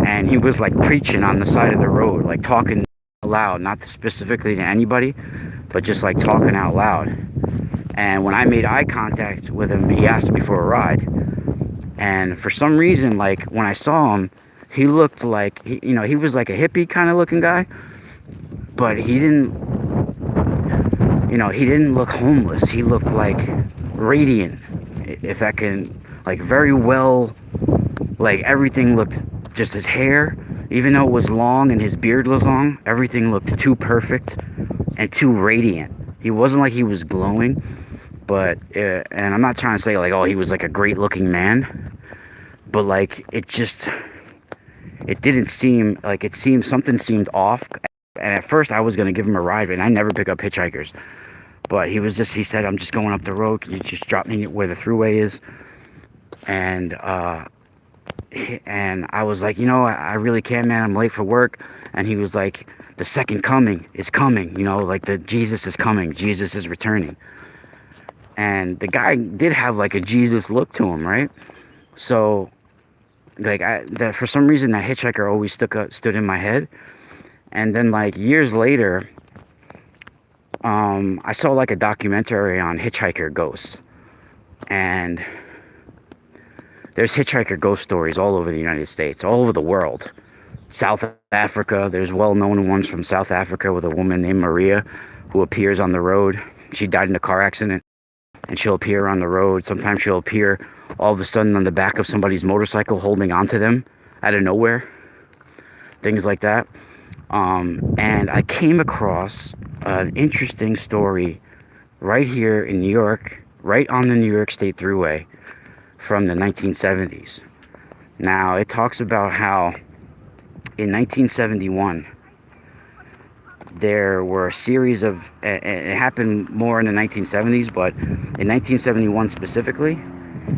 and he was like preaching on the side of the road, like talking loud, not specifically to anybody, but just like talking out loud. And when I made eye contact with him, he asked me for a ride, and for some reason, like when I saw him, he looked like he was like a hippie kind of looking guy, but he didn't look homeless. He looked like radiant, if that can, like very well, like everything looked, just his hair, even though it was long and his beard was long, everything looked too perfect and too radiant. He wasn't like he was glowing, but and I'm not trying to say like, oh, he was like a great looking man, but like it didn't seem like, something seemed off. And at first I was going to give him a ride, and I never pick up hitchhikers. But he said, I'm just going up the road. Can you just drop me where the thruway is? And I was like, I really can't, man. I'm late for work. And he was like, the second coming is coming. Like Jesus is coming. Jesus is returning. And the guy did have like a Jesus look to him, right? So like for some reason that hitchhiker always stood in my head. And then like years later, I saw like a documentary on hitchhiker ghosts, and there's hitchhiker ghost stories all over the United States, all over the world. South Africa, there's well-known ones from South Africa with a woman named Maria who appears on the road. She died in a car accident, and she'll appear on the road. Sometimes she'll appear all of a sudden on the back of somebody's motorcycle holding onto them out of nowhere. Things like that. And I came across an interesting story right here in New York, right on the New York State Thruway from the 1970s. Now, it talks about how in 1971, there were a series of, it happened more in the 1970s, but in 1971 specifically,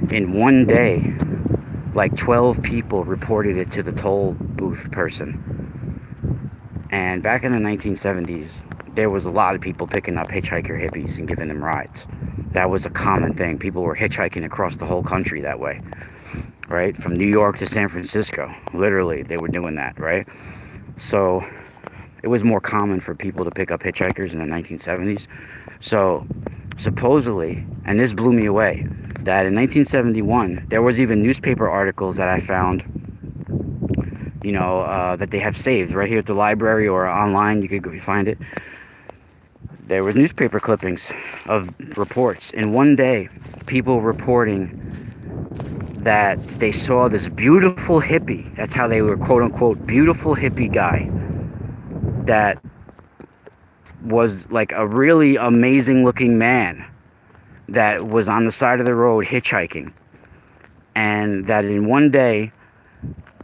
in one day, like 12 people reported it to the toll booth person. And back in the 1970s, there was a lot of people picking up hitchhiker hippies and giving them rides. That was a common thing. People were hitchhiking across the whole country that way, right? From New York to San Francisco. Literally, they were doing that, right? So it was more common for people to pick up hitchhikers in the 1970s. So supposedly, and this blew me away, that in 1971, there was even newspaper articles that I found, that they have saved right here at the library or online. You could go find it. There was newspaper clippings of reports in one day, people reporting that they saw this beautiful hippie. That's how they were, quote unquote, beautiful hippie guy that was like a really amazing looking man that was on the side of the road hitchhiking. And that in one day,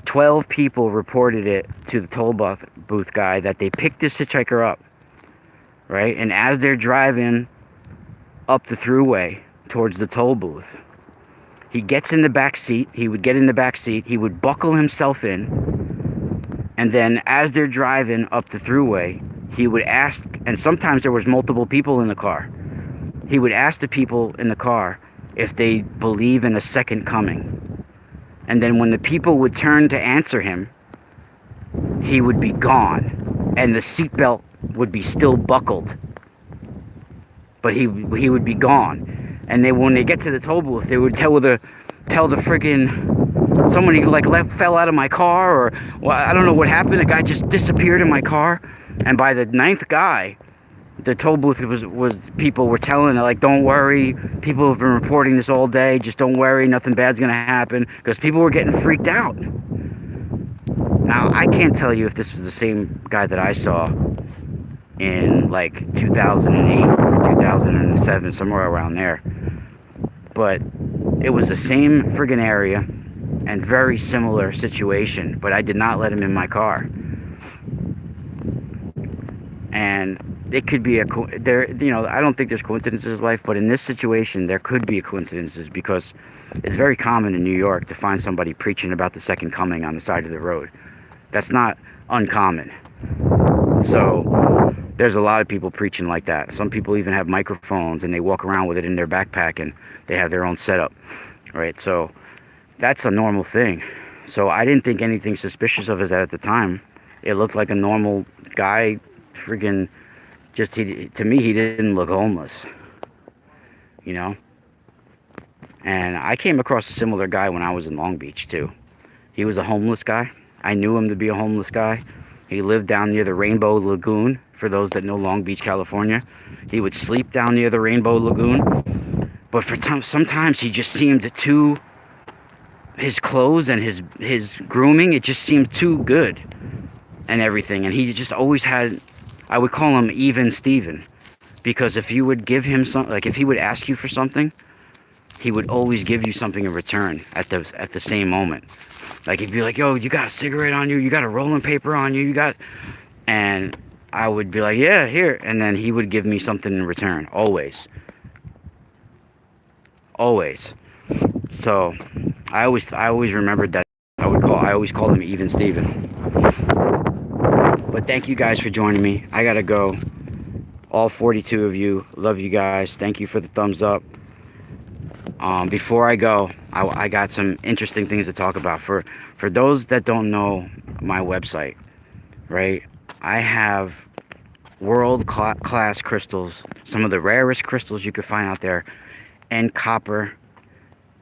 12 people reported it to the toll booth guy that they picked this hitchhiker up, right? And as they're driving up the throughway towards the toll booth, he gets in the back seat. He would get in the back seat. He would buckle himself in. And then as they're driving up the throughway, he would ask, and sometimes there was multiple people in the car. He would ask the people in the car if they believe in a second coming. And then when the people would turn to answer him, he would be gone. And the seatbelt would be still buckled. But he would be gone. And then when they get to the toll booth, they would tell the friggin' somebody like fell out of my car, or well, I don't know what happened. The guy just disappeared in my car. And by the 9th guy, the toll booth was people were telling it, like, don't worry, people have been reporting this all day, just don't worry, nothing bad's gonna happen, because people were getting freaked out. Now, I can't tell you if this was the same guy that I saw in like 2008 or 2007, somewhere around there, but it was the same friggin' area and very similar situation, but I did not let him in my car. And it could be I don't think there's coincidences in life, but in this situation, there could be coincidences, because it's very common in New York to find somebody preaching about the second coming on the side of the road. That's not uncommon. So there's a lot of people preaching like that. Some people even have microphones and they walk around with it in their backpack and they have their own setup, right? So that's a normal thing. So I didn't think anything suspicious of it at the time. It looked like a normal guy. Friggin' to me, he didn't look homeless, you know. And I came across a similar guy when I was in Long Beach too. He was a homeless guy. I knew him to be a homeless guy. He lived down near the Rainbow Lagoon. For those that know Long Beach, California, he would sleep down near the Rainbow Lagoon. But sometimes he just seemed too, his clothes and his grooming, it just seemed too good and everything. And he just always had, I would call him Even Steven, because if you would give him something, like if he would ask you for something, he would always give you something in return at the same moment. Like he'd be like, yo, you got a cigarette on you, you got a rolling paper on you, and I would be like, yeah, here. And then he would give me something in return, always. Always. So I always remembered that. I always called him Even Steven. But thank you guys for joining me. I gotta go. All 42 of you, love you guys. Thank you for the thumbs up. Before I go, I got some interesting things to talk about. For those that don't know my website, right? I have world-class crystals, some of the rarest crystals you could find out there, and copper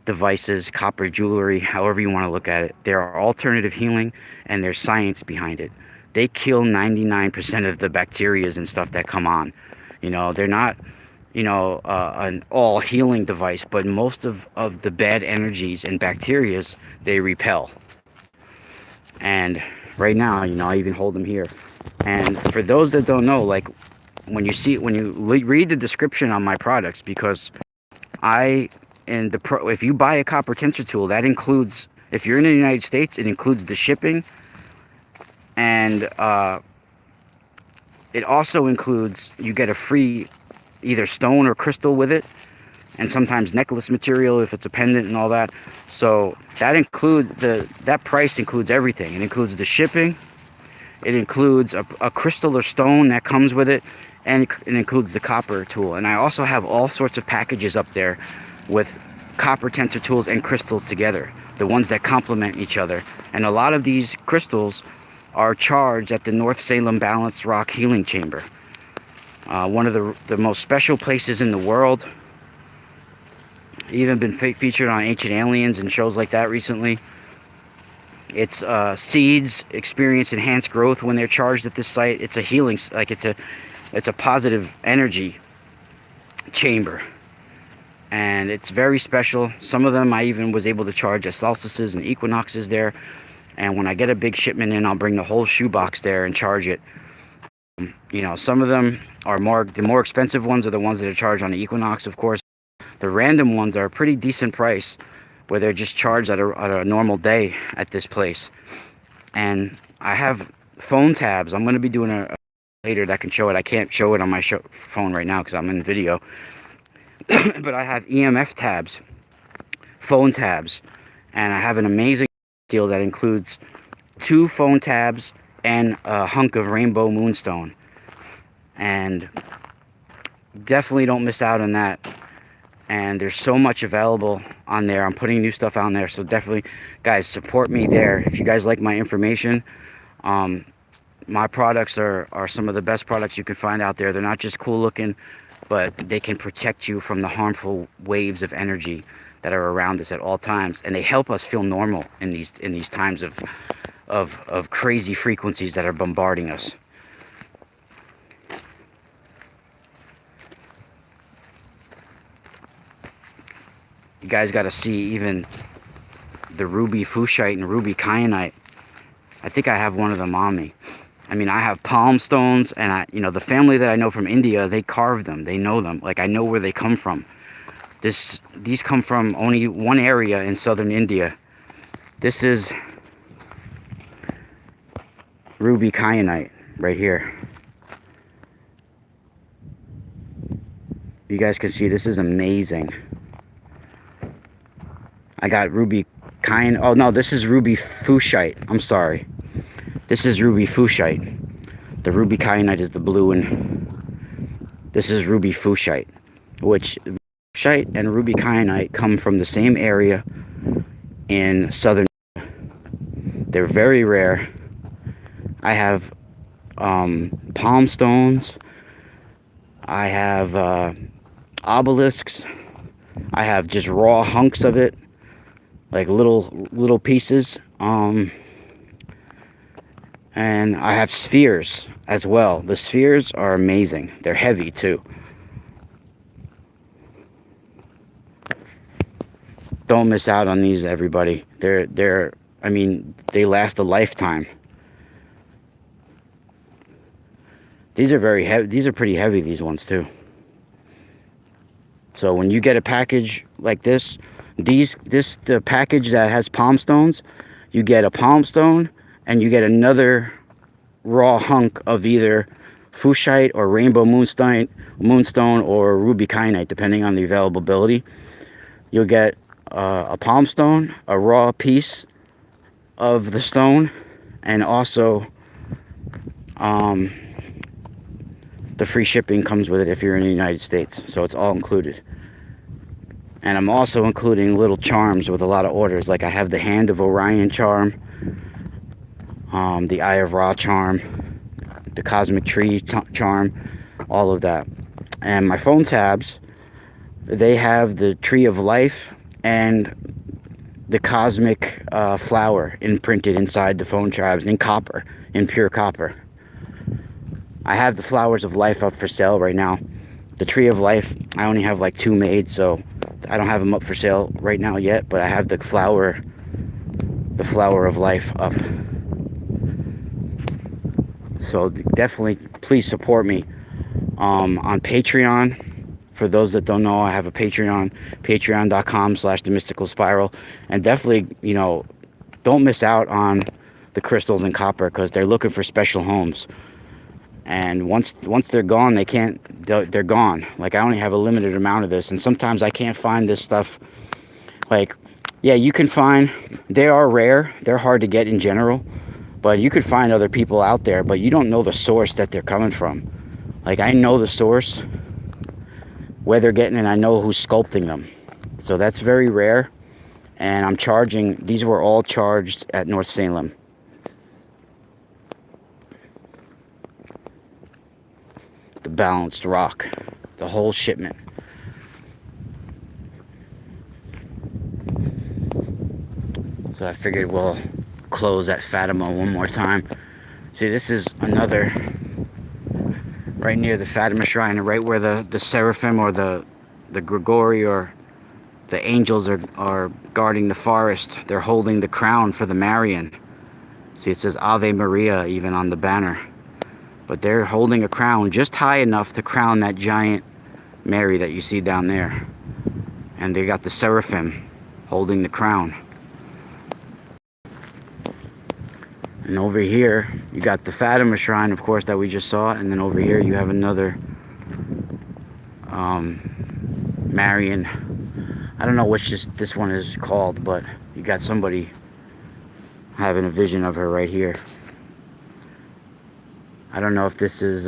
devices, copper jewelry, however you want to look at it. There are alternative healing, and there's science behind it. They kill 99% of the bacterias and stuff that come on. You know, they're not, an all healing device, but most of the bad energies and bacterias, they repel. And right now, I even hold them here. And for those that don't know, like when you read the description on my products, because if you buy a copper tensor tool, that includes, if you're in the United States, it includes the shipping, and it also includes, you get a free either stone or crystal with it, and sometimes necklace material if it's a pendant and all that. So that price includes everything. It includes the shipping, it includes a crystal or stone that comes with it, and it includes the copper tool. And I also have all sorts of packages up there with copper tensor tools and crystals together, the ones that complement each other. And a lot of these crystals are charged at the North Salem Balanced Rock Healing Chamber, one of the most special places in the world. Even been featured on Ancient Aliens and shows like that recently. It's seeds experience enhanced growth when they're charged at this site. It's a healing, like it's a positive energy chamber. and it's very special. Some of them I even was able to charge as solstices and equinoxes there. And when I get a big shipment in, I'll bring the whole shoebox there and charge it. You know, some of them are the more expensive ones are the ones that are charged on the equinox, of course. The random ones are a pretty decent price, where they're just charged at a normal day at this place. And I have phone tabs. I'm going to be doing a later that can show it. I can't show it on my phone right now because I'm in video. But I have EMF tabs, phone tabs, and I have an amazing deal that includes 2 phone tabs and a hunk of rainbow moonstone. And definitely don't miss out on that. And there's so much available on there. I'm putting new stuff on there, so definitely, guys, support me there. If you guys like my information, my products are some of the best products you can find out there. They're not just cool looking, but they can protect you from the harmful waves of energy that are around us at all times, and they help us feel normal in these times of crazy frequencies that are bombarding us. You guys got to see even the ruby fuchsite and ruby kyanite. I think I have one of them on me. I mean, I have palm stones, and you know, the family that I know from India, they carve them. They know them. Like, I know where they come from. These come from only one area in southern India. This is ruby kyanite right here. You guys can see this is amazing. I got ruby kyanite. Oh no, this is ruby fuchsite. I'm sorry. This is ruby fuchsite. The ruby kyanite is the blue, and this is ruby fuchsite, which fuchsite and ruby kyanite come from the same area in southern. They're very rare. I have palm stones. I have obelisks. I have just raw hunks of it, like little pieces. And I have spheres as well. The spheres are amazing. They're heavy too. Don't miss out on these, everybody. I mean, they last a lifetime. These are very heavy. These are pretty heavy, these ones too. So when you get a package like this, the package that has palm stones, you get a palm stone and you get another raw hunk of either fuchsite or rainbow moonstone or ruby kyanite, depending on the availability. You'll get a palm stone, a raw piece of the stone, and also the free shipping comes with it if you're in the United States. So it's all included. And I'm also including little charms with a lot of orders. Like I have the Hand of Orion charm, the Eye of Ra charm, the Cosmic Tree charm, all of that. And my phone tabs, they have the Tree of Life and the Cosmic Flower imprinted inside the phone tabs in copper, in pure copper. I have the Flowers of Life up for sale right now. The Tree of Life, I only have like 2 made, so I don't have them up for sale right now yet, but I have the Flower of Life up. So definitely, please support me on Patreon. For those that don't know, I have a Patreon, patreon.com/themysticalspiral. And definitely, you know, don't miss out on the crystals and copper, because they're looking for special homes. And once they're gone, they're gone. Like, I only have a limited amount of this, and sometimes I can't find this stuff. Like, yeah, you can find, they are rare, they're hard to get in general, but you could find other people out there, but you don't know the source that they're coming from. Like, I know the source, where they're getting, and I know who's sculpting them. So that's very rare, and I'm charging, these were all charged at North Salem. The balanced rock, the whole shipment. So I figured we'll close at Fatima one more time. See, this is another, right near the Fatima shrine, right where the seraphim or the Grigori or The angels are guarding the forest. They're holding the crown for the Marian. See, it says Ave Maria even on the banner. But they're holding a crown just high enough to crown that giant Mary that you see down there. And they got the seraphim holding the crown. And over here, you got the Fatima shrine, of course, that we just saw. And then over here, you have another Marian. I don't know which this one is called, but you got somebody having a vision of her right here. I don't know if this is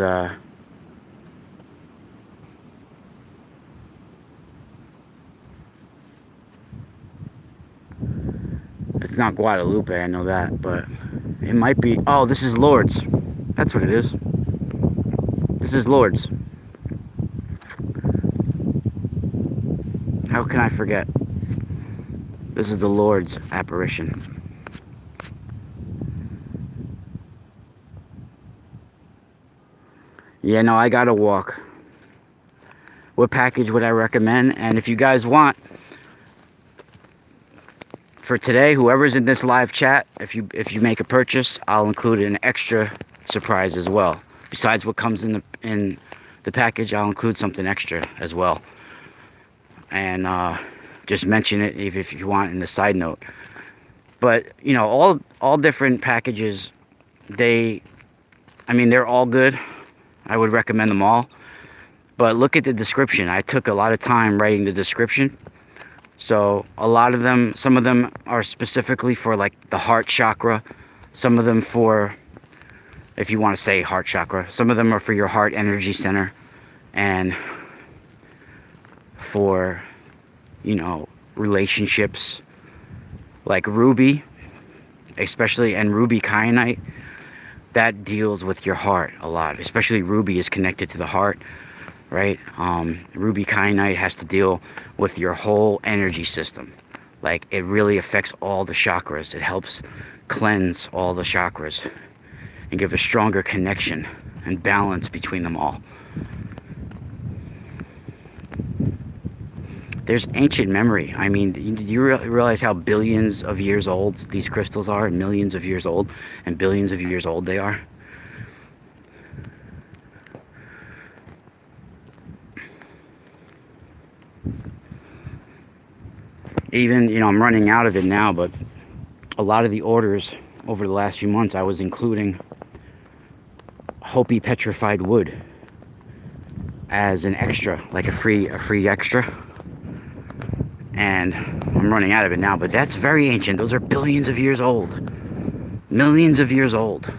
it's not Guadalupe, I know that, but it might be. Oh, this is Lourdes. That's what it is. This is Lourdes. How can I forget? This is the Lourdes apparition. Yeah, no, I gotta walk. What package would I recommend? And if you guys want, for today, whoever's in this live chat, if you make a purchase, I'll include an extra surprise as well. Besides what comes in the package, I'll include something extra as well. And just mention it if you want in the side note. But you know, all different packages, they're all good. I would recommend them all. But look at the description. I took a lot of time writing the description. So a lot of them, some of them are specifically for like the heart chakra. Some of them for, if you want to say heart chakra, some of them are for your heart energy center. And for, you know, relationships. Like ruby, especially, and ruby kyanite, that deals with your heart a lot. Especially ruby is connected to the heart, right? Ruby kyanite has to deal with your whole energy system. Like, it really affects all the chakras. It helps cleanse all the chakras and give a stronger connection and balance between them all. There's ancient memory. I mean, do you realize how billions of years old these crystals are? Millions of years old, and billions of years old they are. Even, you know, I'm running out of it now, but a lot of the orders over the last few months, I was including Hopi petrified wood as an extra, like a free extra. And I'm running out of it now, but that's very ancient. Those are billions of years old. Millions of years old.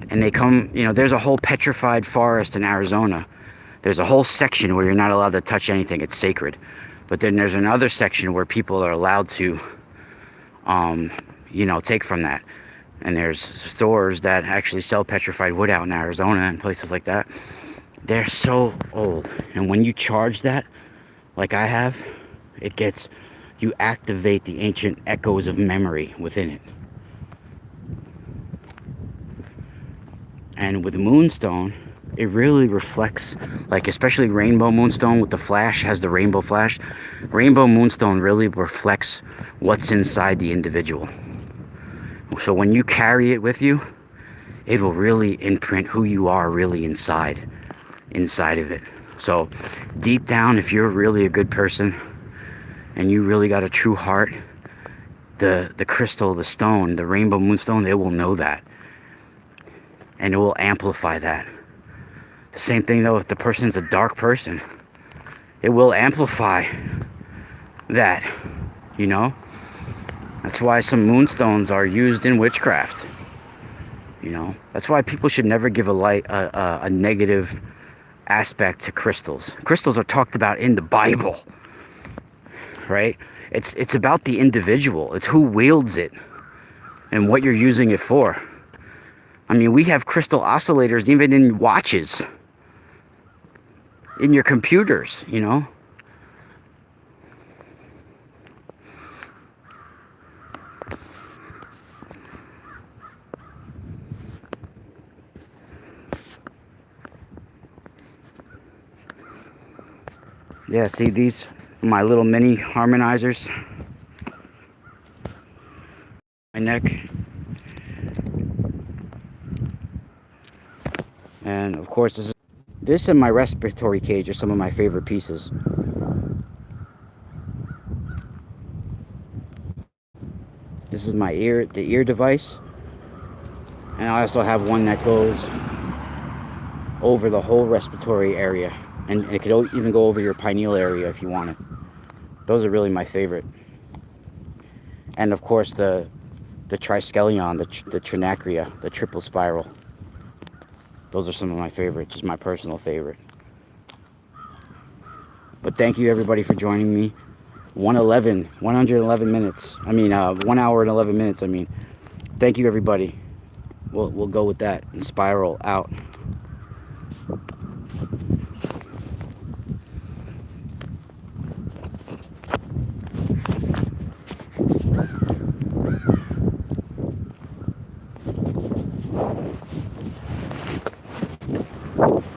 And they come, you know, there's a whole petrified forest in Arizona. There's a whole section where you're not allowed to touch anything. It's sacred. But then there's another section where people are allowed to, you know, take from that. And there's stores that actually sell petrified wood out in Arizona and places like that. They're so old. And when you charge that, like I have, you activate the ancient echoes of memory within it. And with moonstone, it really reflects, like especially rainbow moonstone with the flash, has the rainbow flash. Rainbow moonstone really reflects what's inside the individual. So when you carry it with you, it will really imprint who you are really inside of it. So deep down, if you're really a good person and you really got a true heart, the crystal, the stone, the rainbow moonstone, it will know that. And it will amplify that. The same thing though, if the person's a dark person, it will amplify that, you know? That's why some moonstones are used in witchcraft. You know? That's why people should never give a negative aspect to crystals. Crystals are talked about in the Bible. Right? It's about the individual. It's who wields it and what you're using it for. I mean, we have crystal oscillators even in watches, in your computers, you know. Yeah, see, these my little mini harmonizers. My neck. And of course, this and my respiratory cage are some of my favorite pieces. This is my the ear device. And I also have one that goes over the whole respiratory area. And it could even go over your pineal area if you want it. Those are really my favorite. And of course the triskelion, the trinacria, the triple spiral. Those are some of my favorites, just my personal favorite. But thank you everybody for joining me. 111 minutes. I mean, 1 hour and 11 minutes. I mean, thank you everybody. We'll go with that. And spiral out.